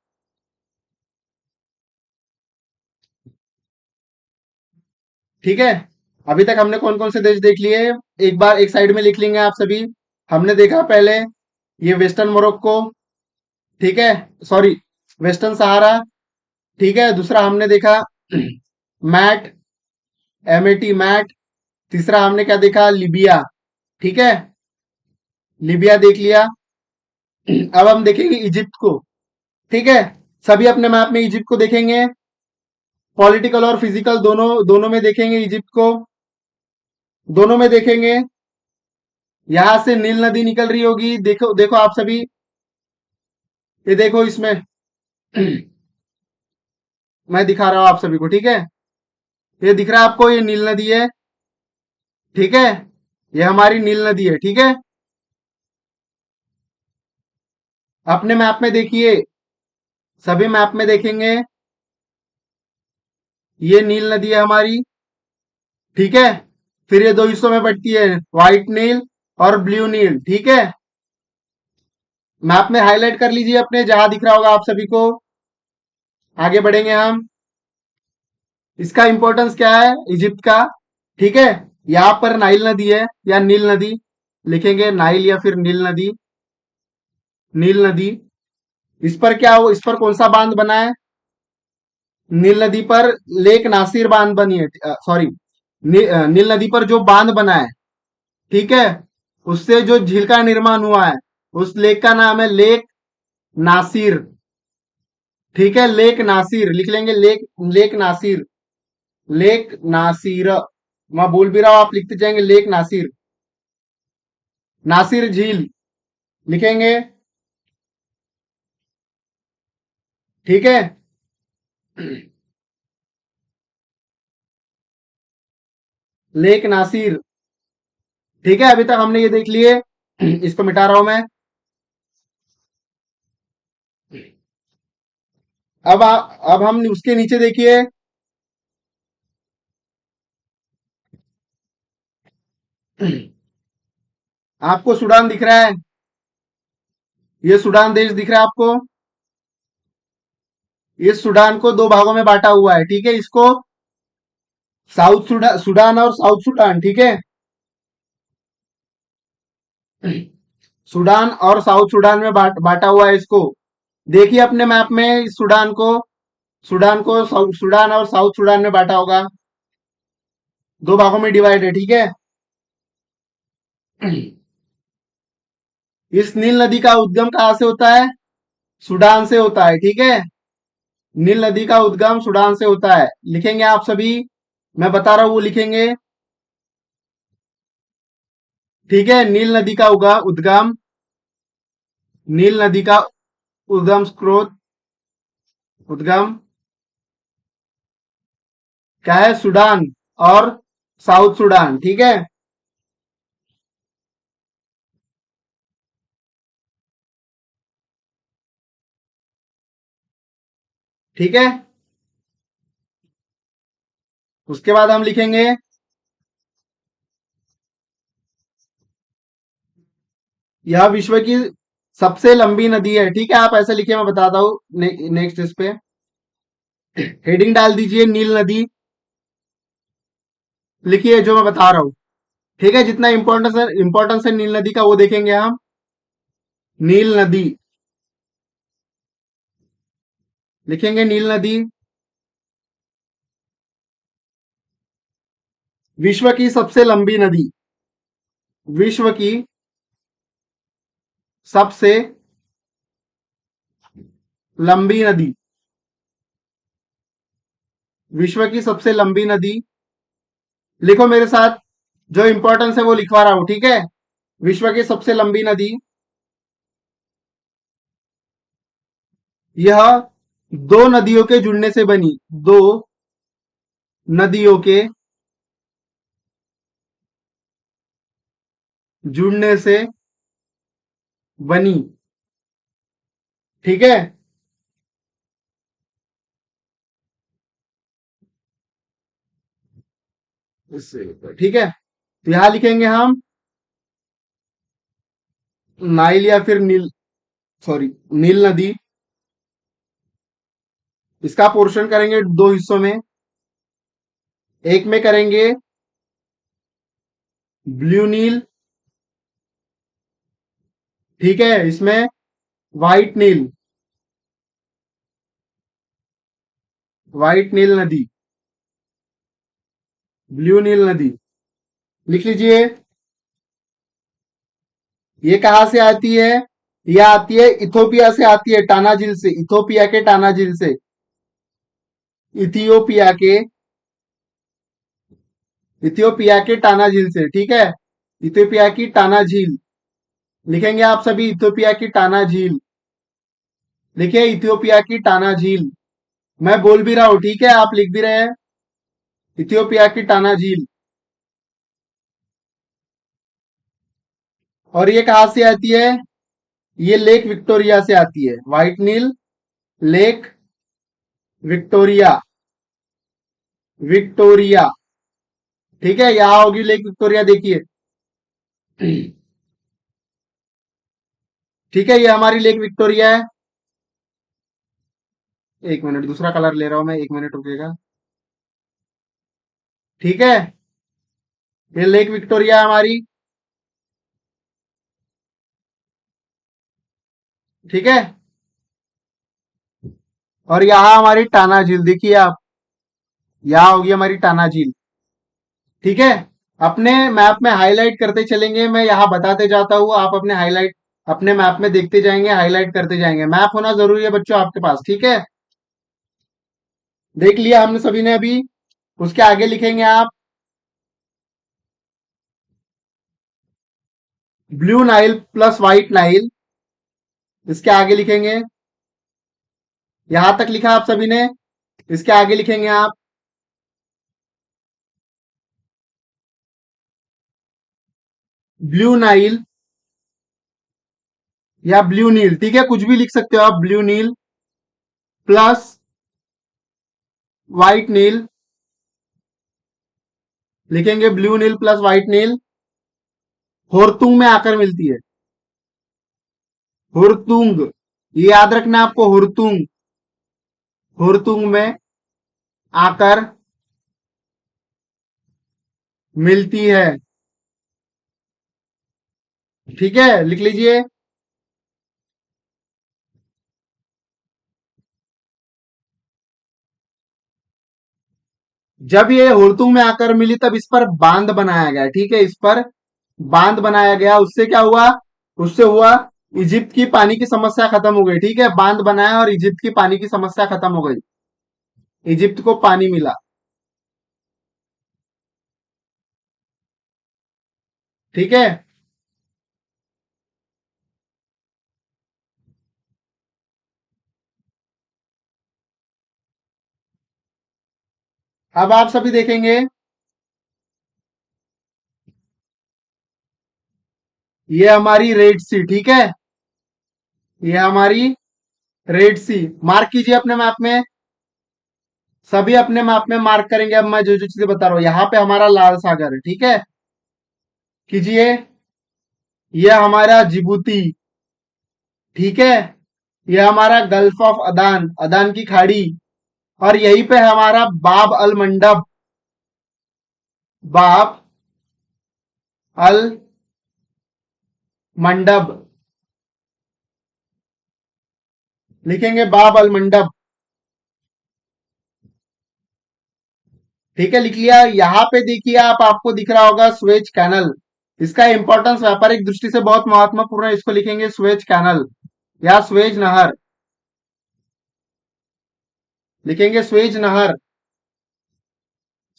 ठीक है, अभी तक हमने कौन कौन से देश देख लिए? एक बार एक साइड में लिख लेंगे आप सभी। हमने देखा पहले ये वेस्टर्न मोरक्को। ठीक है, सॉरी, वेस्टर्न सहारा। ठीक है, दूसरा हमने देखा मैट, एमएटी मैट। तीसरा हमने क्या देखा? लिबिया। ठीक है, लिबिया देख लिया। अब हम देखेंगे इजिप्ट को। ठीक है, सभी अपने मैप में इजिप्ट को देखेंगे। पॉलिटिकल और फिजिकल दोनों दोनों में देखेंगे इजिप्ट को। दोनों में देखेंगे। यहां से नील नदी निकल रही होगी, देखो देखो आप सभी। ये देखो इसमें मैं दिखा रहा हूं आप सभी को। ठीक है, ये दिख रहा है आपको, ये नील नदी है। ठीक है, ये हमारी नील नदी है। ठीक है, अपने मैप में देखिए, सभी मैप में देखेंगे, ये नील नदी है हमारी। ठीक है, फिर ये दो हिस्सों में बढ़ती है, व्हाइट नील और ब्लू नील। ठीक है, मैप में हाईलाइट कर लीजिए अपने, जहां दिख रहा होगा आप सभी को। आगे बढ़ेंगे हम। इसका इंपॉर्टेंस क्या है इजिप्ट का? ठीक है, यहां पर नाइल नदी है या नील नदी, लिखेंगे नाइल या फिर नील नदी। नील नदी, इस पर क्या हो, इस पर कौन सा बांध बना है? नील नदी पर लेक नासिर बांध बनी है, सॉरी, नील नदी पर जो बांध बना है। ठीक है, उससे जो झील का निर्माण हुआ है, उस लेक का नाम है लेक नासिर। ठीक है, लेक नासिर लिख लेंगे, lake, lake Nasser. Lake Nasser, मैं बोल भी रहा हूं, आप लिखते जाएंगे लेक नासिर। नासिर झील लिखेंगे। ठीक है, लेक नासिर। ठीक है, अभी तक हमने ये देख लिए। इसको मिटा रहा हूं मैं। अब हम उसके नीचे देखिए। आपको सूडान दिख रहा है? ये सूडान देश दिख रहा है आपको? इस सूडान को 2 भागों में बांटा हुआ है। ठीक है, इसको साउथ सूडान, सूडान और साउथ सूडान। ठीक है, सूडान और साउथ सूडान में बांटा हुआ है इसको। देखिए अपने मैप में इस सूडान को, सूडान को सूडान और साउथ सूडान में बांटा होगा, 2 भागों में डिवाइड है। ठीक है, इस नील नदी का उद्गम कहां से होता है? सूडान से होता है। ठीक है, नील नदी का उद्गम सूडान से होता है। लिखेंगे आप सभी, मैं बता रहा हूं वो लिखेंगे। ठीक है, नील नदी का उद्गम, नील नदी का उद्गम स्रोत, उद्गम क्या है? सूडान और साउथ सूडान। ठीक है, ठीक है। उसके बाद हम लिखेंगे यह विश्व की सबसे लंबी नदी है। ठीक है, आप ऐसे लिखिए, मैं बताता हूँ नेक्स्ट इस पे हेडिंग डाल दीजिए नील नदी, लिखिए जो मैं बता रहा हूँ। ठीक है, जितना इंपॉर्टेंस है नील नदी का वो देखेंगे हम। नील नदी लिखेंगे, नील नदी विश्व की सबसे लंबी नदी, विश्व की सबसे लंबी नदी, विश्व की सबसे लंबी नदी। लिखो मेरे साथ, जो इंपॉर्टेंस है वो लिखवा रहा हूं। ठीक है, विश्व की सबसे लंबी नदी, यह दो नदियों के जुड़ने से बनी, दो नदियों के जुड़ने से बनी। ठीक है, ठीक है, तो यहां लिखेंगे हम नाइल या फिर नील, सॉरी, नील नदी। इसका पोर्शन करेंगे दो हिस्सों में, एक में करेंगे ब्लू नील, ठीक है, इसमें व्हाइट नील, व्हाइट नील नदी, ब्लू नील नदी, लिख लीजिए। ये कहां से आती है? ये आती है इथोपिया से, आती है टाना झील से, इथोपिया के टाना झील से, इथियोपिया के, इथियोपिया के टाना झील से। ठीक है, इथियोपिया की टाना झील लिखेंगे आप सभी, इथियोपिया की टाना झील, लिखिए इथियोपिया की टाना झील। मैं बोल भी रहा हूं, ठीक है, आप लिख भी रहे हैं, इथियोपिया की टाना झील। और ये कहां से आती है? ये लेक विक्टोरिया से आती है, व्हाइट नील लेक विक्टोरिया, विक्टोरिया। ठीक है, यहां होगी लेक विक्टोरिया, देखिए। ठीक है, ये हमारी लेक विक्टोरिया है। एक मिनट, दूसरा कलर ले रहा हूं मैं, एक मिनट रुकेगा। ठीक है, ये लेक विक्टोरिया है हमारी। ठीक है, और यहाँ हमारी टाना झील, देखिए आप, यहाँ होगी हमारी टाना झील। ठीक है, अपने मैप में हाईलाइट करते चलेंगे, मैं यहाँ बताते जाता हूँ, आप अपने हाईलाइट अपने मैप में देखते जाएंगे, हाईलाइट करते जाएंगे। मैप होना जरूरी है बच्चों आपके पास। ठीक है, देख लिया हमने सभी ने अभी। उसके आगे लिखेंगे आप blue Nile plus white Nile, इसके आगे लिखेंगे, यहां तक लिखा आप सभी ने। इसके आगे लिखेंगे आप ब्लू नाइल या ब्लू नील, ठीक है, कुछ भी लिख सकते हो आप, ब्लू नील प्लस व्हाइट नील, लिखेंगे ब्लू नील प्लस व्हाइट नील, होरतुंग में आकर मिलती है, हुरतुंग, ये याद रखना आपको, हुरतुंग, हुरतुंग में आकर मिलती है। ठीक है, लिख लीजिए। जब ये हुरतुंग में आकर मिली तब इस पर बांध बनाया गया। ठीक है, इस पर बांध बनाया गया, उससे क्या हुआ? उससे हुआ इजिप्त की पानी की समस्या खत्म हो गई। ठीक है, बांध बनाया और इजिप्त की पानी की समस्या खत्म हो गई, इजिप्त को पानी मिला। ठीक है, अब आप सभी देखेंगे, ये हमारी रेड सी, ठीक है, ये हमारी रेड सी। मार्क कीजिए अपने मैप में, सभी अपने मैप में मार्क करेंगे। अब मैं जो जो चीजें बता रहा हूं, यहाँ पे हमारा लाल सागर है, ठीक है, कीजिए। ये हमारा जिबूती, ठीक है, ये हमारा गल्फ ऑफ अदान, अदान की खाड़ी, और यहीं पे हमारा बाब अल मंडब, बाब अल मंडब, लिखेंगे बाब अल मंडब, ठीक है, लिख लिया। यहाँ पे देखिए आप, आपको दिख रहा होगा स्वेज कैनल, इसका इंपॉर्टेंस व्यापारिक दृष्टि से बहुत महत्वपूर्ण है, इसको लिखेंगे स्वेज कैनल या स्वेज नहर, लिखेंगे स्वेज नहर,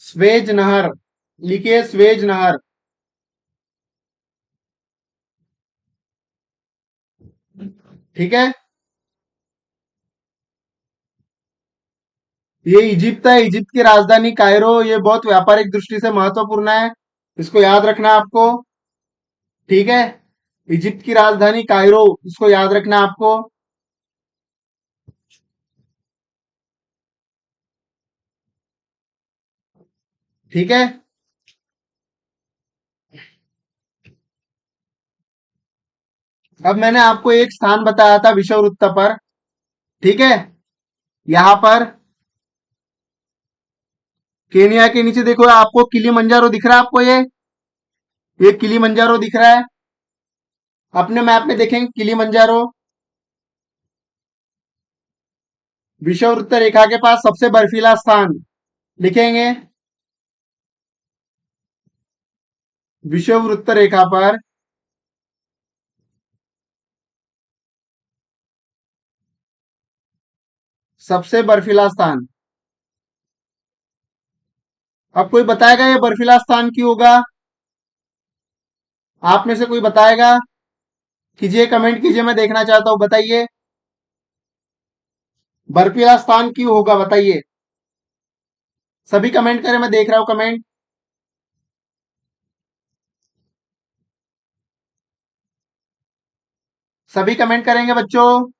स्वेज नहर, लिखिए स्वेज नहर, ठीक है। ये इजिप्ट है, इजिप्ट की राजधानी कायरो, ये बहुत व्यापारिक दृष्टि से महत्वपूर्ण है, इसको याद रखना है आपको, ठीक है। इजिप्ट की राजधानी कायरो, इसको याद रखना है आपको, ठीक है। अब मैंने आपको एक स्थान बताया था विषुववृत्त पर, ठीक है, यहां पर केनिया के नीचे देखो, आपको किलीमंजारो दिख रहा है, आपको ये किलीमंजारो दिख रहा है, अपने मैप में देखेंगे किलीमंजारो, विषुववृत्त रेखा के पास सबसे बर्फीला स्थान, लिखेंगे विषुववृत्त रेखा पर सबसे बर्फीला स्थान। अब कोई बताएगा ये बर्फीला स्थान क्यों होगा? आप में से कोई बताएगा? कीजिए, कमेंट कीजिए, मैं देखना चाहता हूं, बताइए बर्फीला स्थान क्यों होगा, बताइए, सभी कमेंट करें, मैं देख रहा हूं कमेंट, सभी कमेंट करेंगे बच्चों।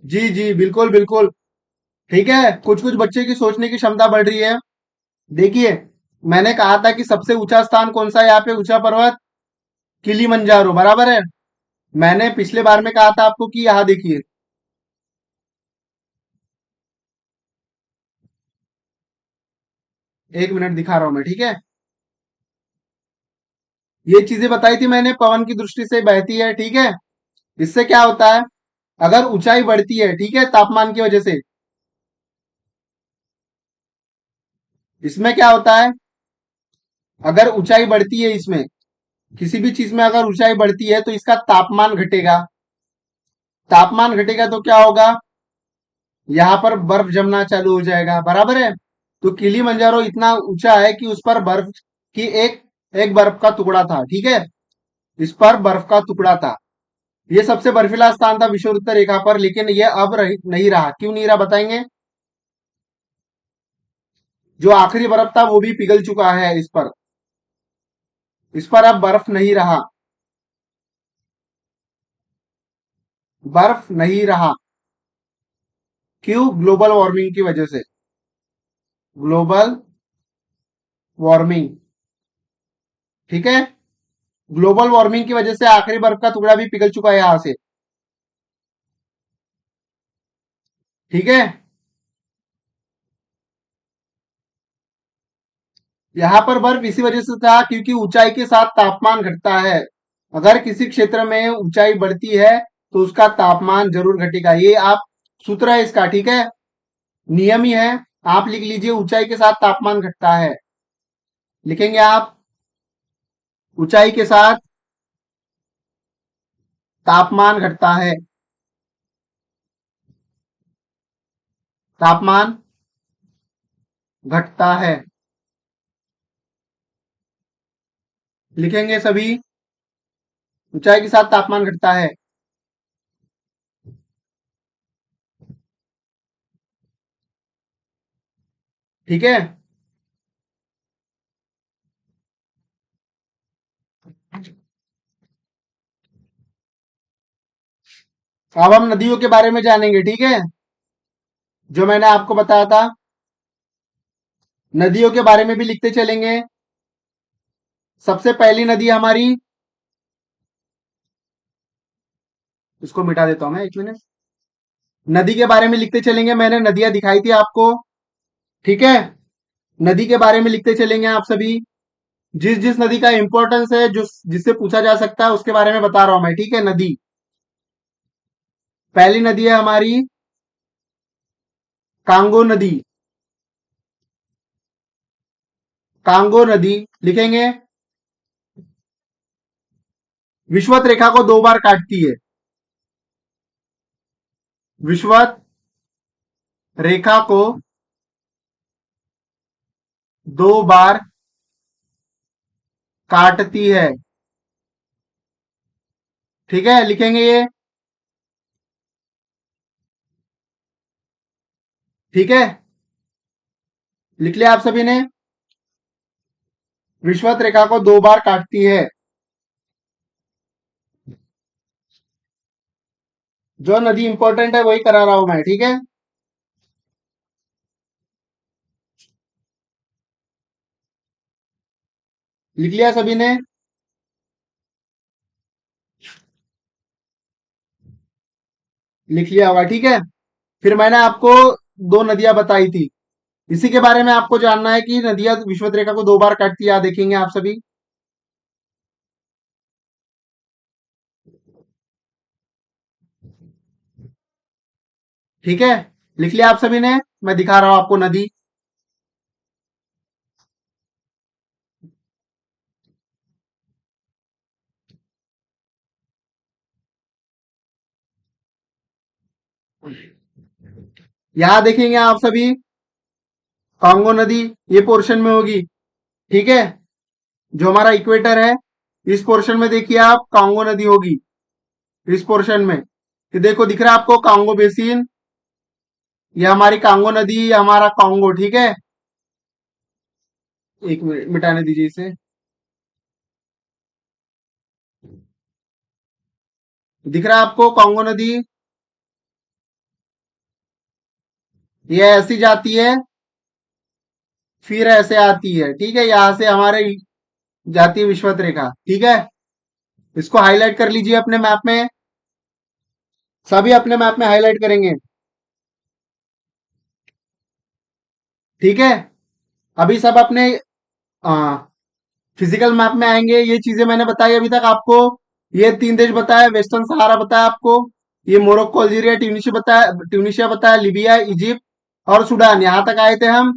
जी जी, बिल्कुल बिल्कुल, ठीक है, कुछ कुछ बच्चे की सोचने की क्षमता बढ़ रही है। देखिए, मैंने कहा था कि सबसे ऊंचा स्थान कौन सा है यहाँ पे, ऊंचा पर्वत किलीमंजारो, बराबर है। मैंने पिछले बार में कहा था आपको कि यहाँ देखिए, एक मिनट दिखा रहा हूं मैं, ठीक है, ये चीजें बताई थी मैंने, पवन की दृष्टि से बहती है, ठीक है। इससे क्या होता है, अगर ऊंचाई बढ़ती है, ठीक है, तापमान की वजह से, इसमें क्या होता है, अगर ऊंचाई बढ़ती है इसमें, किसी भी चीज में अगर ऊंचाई बढ़ती है तो इसका तापमान घटेगा, तापमान घटेगा तो क्या होगा, यहां पर बर्फ जमना चालू हो जाएगा, बराबर है। तो किलीमंजारो इतना ऊंचा है कि उस पर बर्फ की एक एक बर्फ का टुकड़ा था, ठीक है, इस पर बर्फ का टुकड़ा था। ये सबसे बर्फीला स्थान था विषुववृत्त रेखा पर, लेकिन ये अब नहीं रहा, क्यों नहीं रहा बताएंगे। जो आखिरी बर्फ था वो भी पिघल चुका है इस पर अब बर्फ नहीं रहा, बर्फ नहीं रहा, क्यों, ग्लोबल वार्मिंग की वजह से, ग्लोबल वार्मिंग, ठीक है, ग्लोबल वार्मिंग की वजह से आखिरी बर्फ का टुकड़ा भी पिघल चुका है यहां से, ठीक है। यहां पर बर्फ इसी वजह से था क्योंकि ऊंचाई के साथ तापमान घटता है, अगर किसी क्षेत्र में ऊंचाई बढ़ती है तो उसका तापमान जरूर घटेगा, ये आप सूत्र है इसका, ठीक है, नियम ही है। आप लिख लीजिए, ऊंचाई के साथ तापमान घटता है, लिखेंगे आप, ऊंचाई के साथ तापमान घटता है। तापमान घटता है। लिखेंगे सभी। ऊंचाई के साथ तापमान घटता है। ठीक है। अब हम नदियों के बारे में जानेंगे। ठीक है, जो मैंने आपको बताया था, नदियों के बारे में भी लिखते चलेंगे। सबसे पहली नदी हमारी, इसको मिटा देता हूं मैं, एक मिनट। नदी के बारे में लिखते चलेंगे, मैंने नदियां दिखाई थी आपको। ठीक है, नदी के बारे में लिखते चलेंगे आप सभी। जिस जिस नदी का इंपॉर्टेंस है, जो जिससे पूछा जा सकता है, उसके बारे में बता रहा हूं मैं। ठीक है, नदी, पहली नदी है हमारी कांगो नदी। कांगो नदी लिखेंगे। विषुवत रेखा को 2 बार काटती है। विषुवत रेखा को 2 बार काटती है। ठीक है, लिखेंगे ये। ठीक है, लिख लिया आप सभी ने। विषुवत रेखा को 2 बार काटती है। जो नदी इंपॉर्टेंट है वही करा रहा हूं मैं। ठीक है, लिख लिया सभी ने। लिख लिया होगा। ठीक है, फिर मैंने आपको 2 नदियां बताई थी, इसी के बारे में आपको जानना है कि नदियां विषुवत रेखा को 2 बार काटती है। देखेंगे आप सभी। ठीक है, लिख लिया आप सभी ने। मैं दिखा रहा हूं आपको नदी। यहां देखेंगे आप सभी, कांगो नदी ये पोर्शन में होगी। ठीक है, जो हमारा इक्वेटर है, इस पोर्शन में देखिए आप, कांगो नदी होगी इस पोर्शन में। ये देखो, दिख रहा है आपको कांगो बेसिन। ये हमारी कांगो नदी, ये हमारा कांगो। ठीक है, एक मिनट मिटाने दीजिए इसे। दिख रहा है आपको कांगो नदी। ये ऐसी जाती है, फिर ऐसे आती है। ठीक है, यहां से हमारे जाती है विषुवत रेखा। ठीक है, इसको हाईलाइट कर लीजिए अपने मैप में। सभी अपने मैप में हाईलाइट करेंगे। ठीक है, अभी सब अपने फिजिकल मैप में आएंगे। ये चीजें मैंने बताई अभी तक आपको। ये 3 देश बताया, वेस्टर्न सहारा बताया आपको, ये मोरक्को, अल्जीरिया, ट्यूनिशिया बताया, लिबिया, इजिप्ट और सूडान, यहां तक आए थे हम।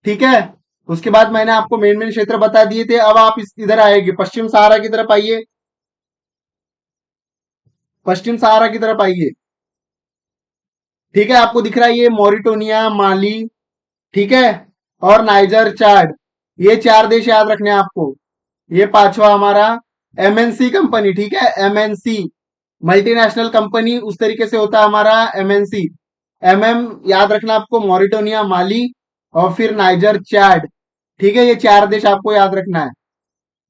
ठीक है, उसके बाद मैंने आपको मेन मेन क्षेत्र बता दिए थे। अब आप इधर आएंगे, पश्चिम सहारा की तरफ आइए। पश्चिम सहारा की तरफ आइए। ठीक है, आपको दिख रहा है ये मॉरिटोनिया, माली, ठीक है, और नाइजर, चाड। ये 4 देश याद रखने हैं आपको। ये पांचवा हमारा एमएनसी कंपनी। ठीक है, एमएनसी मल्टीनेशनल कंपनी, उस तरीके से होता है हमारा एमएनसी। एमएम याद रखना आपको, मॉरिटोनिया, माली और फिर नाइजर, चैड। ठीक है, ये 4 देश आपको याद रखना है।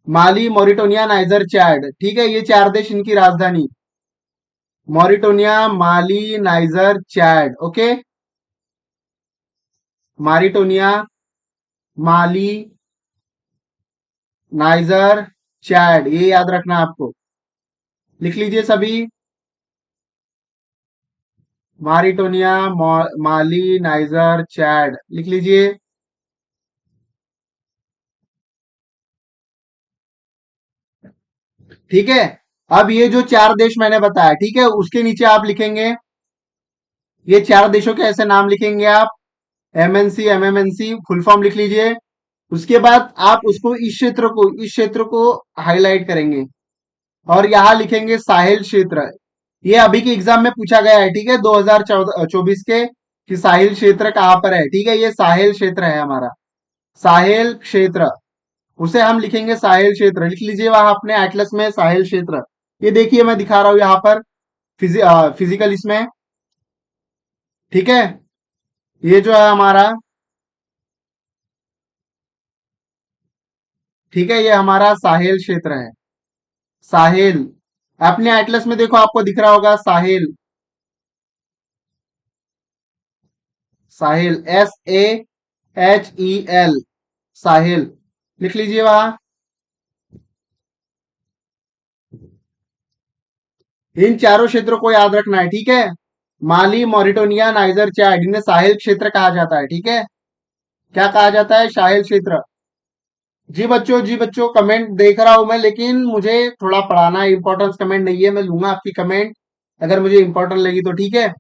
माली, मॉरिटोनिया, नाइजर, चैड। ठीक है, ये 4 देश, इनकी राजधानी मॉरिटोनिया, माली, नाइजर, चैड। ओके, मॉरिटोनिया, माली, नाइजर, चैड, ये याद रखना आपको। लिख लीजिए सभी। मॉरिटोनिया, माली, नाइजर, चैड, लिख लीजिए। ठीक है, अब ये जो 4 देश मैंने बताया, ठीक है, उसके नीचे आप लिखेंगे, ये 4 देशों के ऐसे नाम लिखेंगे आप। एमएनसी, एमएमएनसी फुल फॉर्म लिख लीजिए। उसके बाद आप उसको, इस क्षेत्र को हाईलाइट करेंगे। और यहाँ लिखेंगे साहिल क्षेत्र। ये अभी के एग्जाम में पूछा गया है, ठीक है, 2024 के, कि साहिल क्षेत्र कहाँ पर है, ठीक है, ये साहिल क्षेत्र है हमारा, साहिल क्षेत्र। उसे हम लिखेंगे साहिल क्षेत्र, लिख लीजिए वहां अपने एटलस में साहिल क्षेत्र। ये देखिए मैं दिखा रहा हूं यहाँ पर फिजिकल इसमें, ठीक है, ये जो है हमारा, ठीक है, ये हमारा साहिल क्षेत्र है, साहिल। अपने एटलस में देखो आपको दिख रहा होगा साहिल, साहिल, SAHEL, साहिल, लिख लीजिए वहां। इन चारों क्षेत्रों को याद रखना है, ठीक है, माली, मॉरिटोनिया, नाइजर, चैड, इन्हें साहिल क्षेत्र कहा जाता है, ठीक है, क्या कहा जाता है, साहिल क्षेत्र। जी बच्चों, जी बच्चों, कमेंट देख रहा हूं मैं, लेकिन मुझे थोड़ा पढ़ाना है, इंपॉर्टेंस कमेंट नहीं है, मैं लूंगा आपकी कमेंट अगर मुझे इंपॉर्टेंट लगी तो, ठीक है।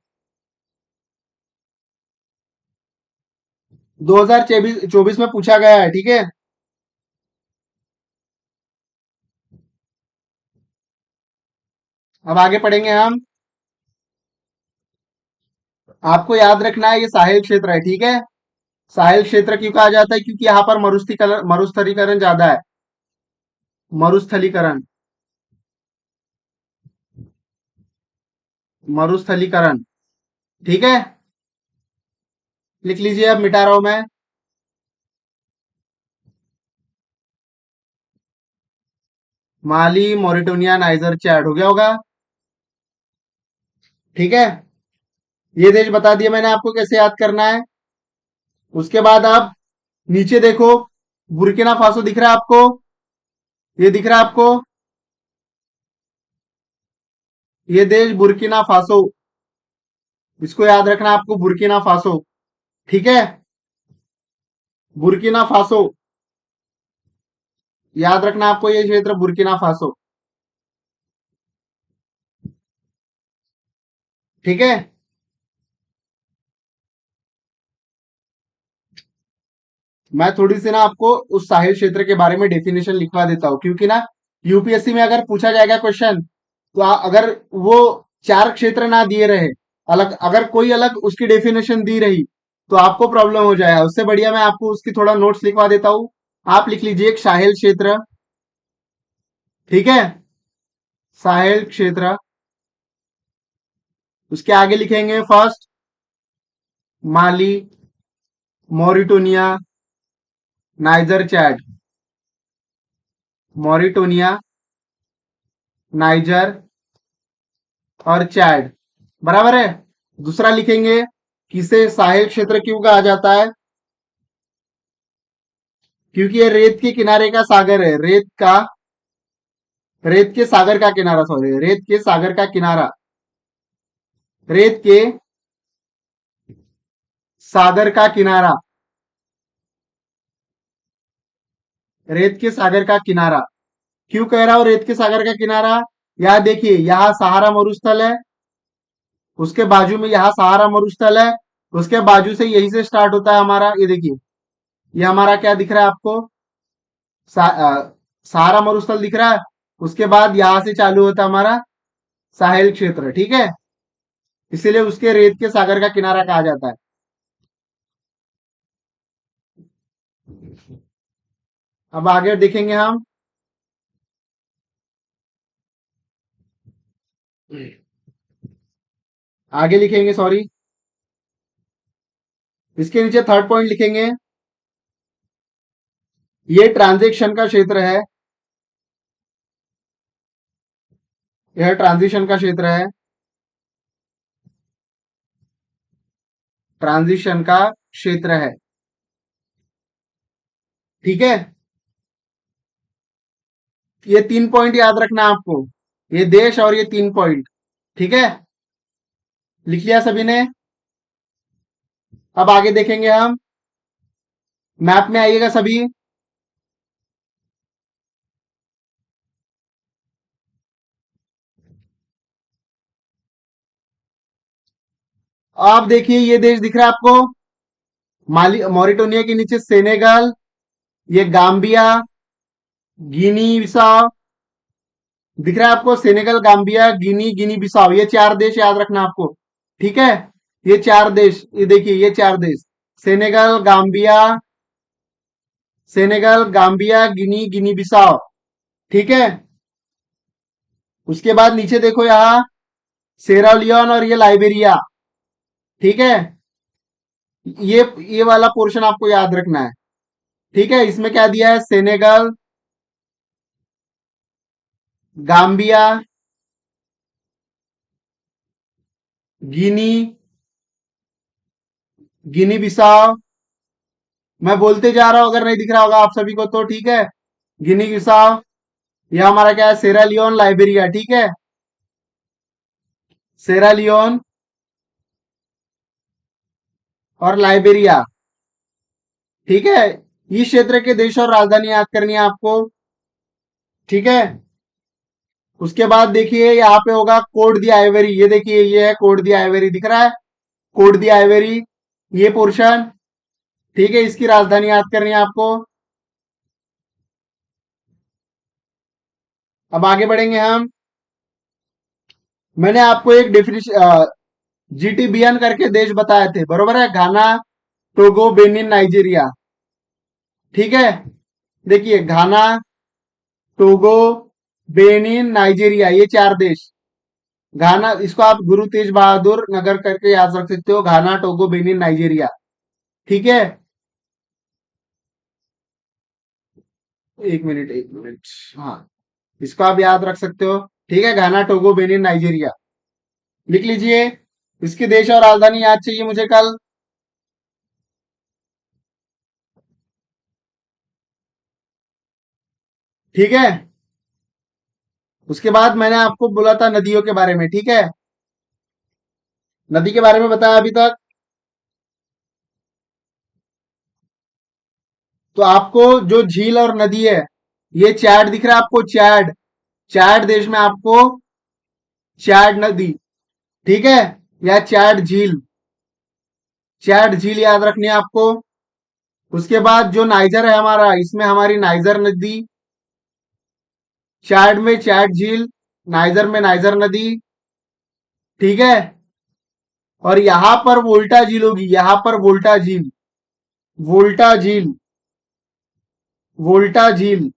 2024 में पूछा गया है, ठीक है। अब आगे पढ़ेंगे हम। आपको याद रखना है ये साहिल क्षेत्र है, ठीक है। साहिल क्षेत्र क्यों कहा जाता है, क्योंकि यहाँ पर मरुस्थलीकरण ज्यादा है, मरुस्थलीकरण, मरुस्थलीकरण, ठीक है, लिख लीजिए, अब मिटा रहा हूं मैं। माली, मॉरिटोनिया, नाइजर, चैड, हो गया होगा, ठीक है। ये देश बता दिया मैंने आपको कैसे याद करना है। उसके बाद आप नीचे देखो, बुर्किना फासो दिख रहा है आपको, ये दिख रहा है आपको, ये देश बुर्किना फासो, इसको याद रखना है आपको, बुर्किना फासो, ठीक है, बुर्किना फासो, याद रखना आपको ये क्षेत्र बुर्किना फासो, ठीक है। मैं थोड़ी सी ना आपको उस साहिल क्षेत्र के बारे में डेफिनेशन लिखवा देता हूं, क्योंकि ना यूपीएससी में अगर पूछा जाएगा क्वेश्चन, तो अगर वो चार क्षेत्र ना दिए रहे, अलग, अगर कोई अलग उसकी डेफिनेशन दी रही, तो आपको प्रॉब्लम हो जाएगा। उससे बढ़िया मैं आपको उसकी थोड़ा नोट्स लिखवा देता हूं। आप लिख लीजिए एक साहिल क्षेत्र, ठीक है, साहिल क्षेत्र। उसके आगे लिखेंगे फर्स्ट माली, मॉरिटोनिया, नाइजर, चैड, मॉरिटोनिया, नाइजर और चैड, बराबर है। दूसरा लिखेंगे किसे साहिल क्षेत्र क्यों कहा जाता है, क्योंकि ये रेत के किनारे का सागर है, रेत के सागर का किनारा, सॉरी, रेत के सागर का किनारा, रेत के सागर का किनारा, रेत के सागर का किनारा। क्यों कह रहा हूं रेत के सागर का किनारा, यहां देखिए, यहां सहारा मरुस्थल है, उसके बाजू में यहां सहारा मरुस्थल है, उसके बाजू से यहीं से स्टार्ट होता है हमारा, ये देखिए, ये हमारा क्या दिख रहा है आपको, सहारा मरुस्थल दिख रहा है। उसके बाद यहां से चालू होता है हमारा साहिल क्षेत्र, ठीक है, इसीलिए उसके रेत के सागर का किनारा कहा जाता है। अब आगे देखेंगे हम, आगे लिखेंगे, सॉरी, इसके नीचे थर्ड पॉइंट लिखेंगे, ये ट्रांजेक्शन का क्षेत्र है, यह ट्रांजिशन का क्षेत्र है, ट्रांजिशन का क्षेत्र है, ठीक है। ये 3 पॉइंट याद रखना है आपको, ये देश और ये 3 पॉइंट, ठीक है, लिख लिया सभी ने। अब आगे देखेंगे हम, मैप में आइएगा सभी। आप देखिए, ये देश दिख रहा है आपको, माली, मॉरिटोनिया के नीचे सेनेगल, ये गाम्बिया, गिनी बिसाऊ, दिख रहा है आपको? सेनेगल, गाम्बिया, गिनी, गिनी बिसाओ, ये चार देश याद रखना आपको। ठीक है, ये चार देश, ये देखिए ये चार देश, सेनेगल, गाम्बिया, सेनेगल, गाम्बिया, गिनी, गिनी बिसाओ। ठीक है, उसके बाद नीचे देखो यहाँ सेरालियन और ये लाइबेरिया। ठीक है, ये ये वाला पोर्शन आपको याद रखना है। ठीक है, इसमें क्या दिया है? सेनेगल, गाम्बिया, गिनी, गिनी बिसाओ। मैं बोलते जा रहा हूं, अगर नहीं दिख रहा होगा आप सभी को तो ठीक है। गिनी बिसाओ, ये हमारा क्या है? सेरालियोन, लाइबेरिया। ठीक है, सेरालियोन और लाइबेरिया। ठीक है, इस क्षेत्र के देश और राजधानी याद करनी है आपको। ठीक है, उसके बाद देखिए यहाँ पे होगा कोड दी आइवरी। ये देखिए ये है कोड दी आइवरी, दिख रहा है? कोड दी आइवरी, ये पोर्शन। ठीक है, इसकी राजधानी याद करनी है आपको। अब आगे बढ़ेंगे हम। मैंने आपको एक डेफिनेशन जीटीबीएन करके देश बताए थे, बरोबर है? घाना, टोगो, बेनिन, नाइजीरिया। ठीक है, देखिए घाना, टोगो, बेनिन, नाइजीरिया, ये चार देश। घाना, इसको आप गुरु तेज बहादुर नगर करके याद रख सकते हो। घाना, टोगो, बेनिन, नाइजीरिया। ठीक है, एक मिनट एक मिनट। हाँ, इसको आप याद रख सकते हो। ठीक है, घाना, टोगो, बेनिन, नाइजीरिया लिख लीजिए। इसके देश और राजधानी याद चाहिए मुझे कल। ठीक है, उसके बाद मैंने आपको बोला था नदियों के बारे में। ठीक है, नदी के बारे में बताया अभी तक। तो आपको जो झील और नदी है, ये चैड दिख रहा है आपको? चैड, चैड देश में आपको चैड नदी। ठीक है, या चैड झील, चैड झील याद रखनी है आपको। उसके बाद जो नाइजर है हमारा, इसमें हमारी नाइजर नदी, चैड में चैड झील, नाइजर में नाइजर नदी। ठीक है, और यहां पर वोल्टा झील होगी, यहां पर वोल्टा झील, वोल्टा झील, वोल्टा झील,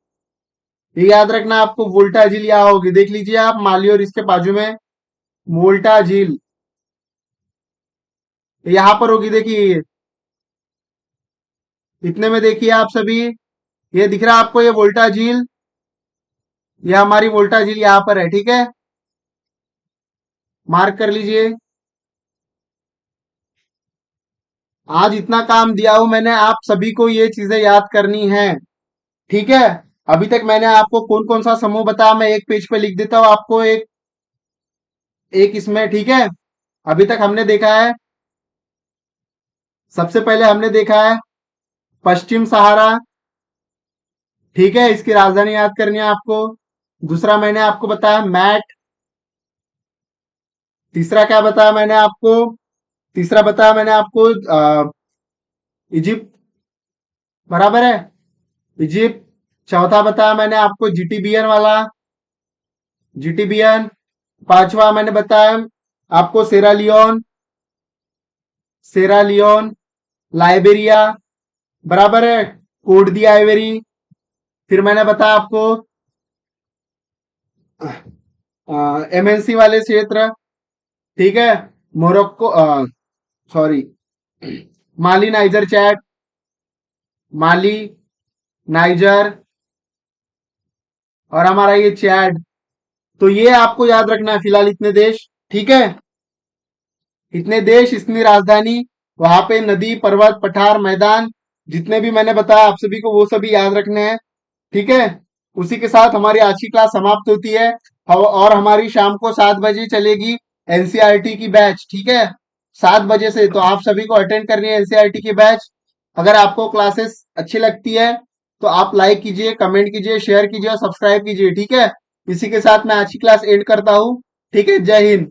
ये याद रखना आपको। वोल्टा झील यहाँ होगी, देख लीजिए आप, माली और इसके बाजू में वोल्टा झील यहां पर होगी। देखिए ये, इतने में देखिए आप सभी, ये दिख रहा है आपको? ये वोल्टा झील, ये हमारी वोल्टा झील यहां पर है। ठीक है, मार्क कर लीजिए। आज इतना काम दिया हूं मैंने, आप सभी को ये चीजें याद करनी है। ठीक है, अभी तक मैंने आपको कौन कौन सा समूह बताया, मैं एक पेज पे लिख देता हूं आपको, एक एक इसमें। ठीक है, अभी तक हमने देखा है, सबसे पहले हमने देखा है पश्चिम सहारा। ठीक है, इसकी राजधानी याद करनी है आपको। दूसरा मैंने आपको बताया मैट। तीसरा क्या बताया मैंने आपको? तीसरा बताया मैंने आपको इजिप्ट, बराबर है? इजिप्ट। चौथा बताया मैंने आपको जीटीबीएन वाला, जीटीबीएन। पांचवा मैंने बताया आपको सेरालियोन, सेरालियोन, लाइबेरिया, बराबर है? कोट दी आइवरी। फिर मैंने बताया आपको एमएनसी वाले क्षेत्र। ठीक है, मोरक्को, सॉरी, माली, नाइजर, चैड, माली, नाइजर और हमारा ये चैड। तो ये आपको याद रखना है फिलहाल, इतने देश। ठीक है, इतने देश, इतनी राजधानी, वहां पे नदी, पर्वत, पठार, मैदान, जितने भी मैंने बताया आप सभी को वो सभी याद रखने हैं। ठीक है, उसी के साथ हमारी आज की क्लास समाप्त होती है। और हमारी शाम को 7 बजे चलेगी एनसीईआरटी की बैच। ठीक है, 7 बजे से, तो आप सभी को अटेंड करनी है एनसीईआरटी की बैच। अगर आपको क्लासेस अच्छी लगती है तो आप लाइक कीजिए, कमेंट कीजिए, शेयर कीजिए और सब्सक्राइब कीजिए। ठीक है, इसी के साथ मैं आज की क्लास एंड करता हूं। ठीक है, जय हिंद।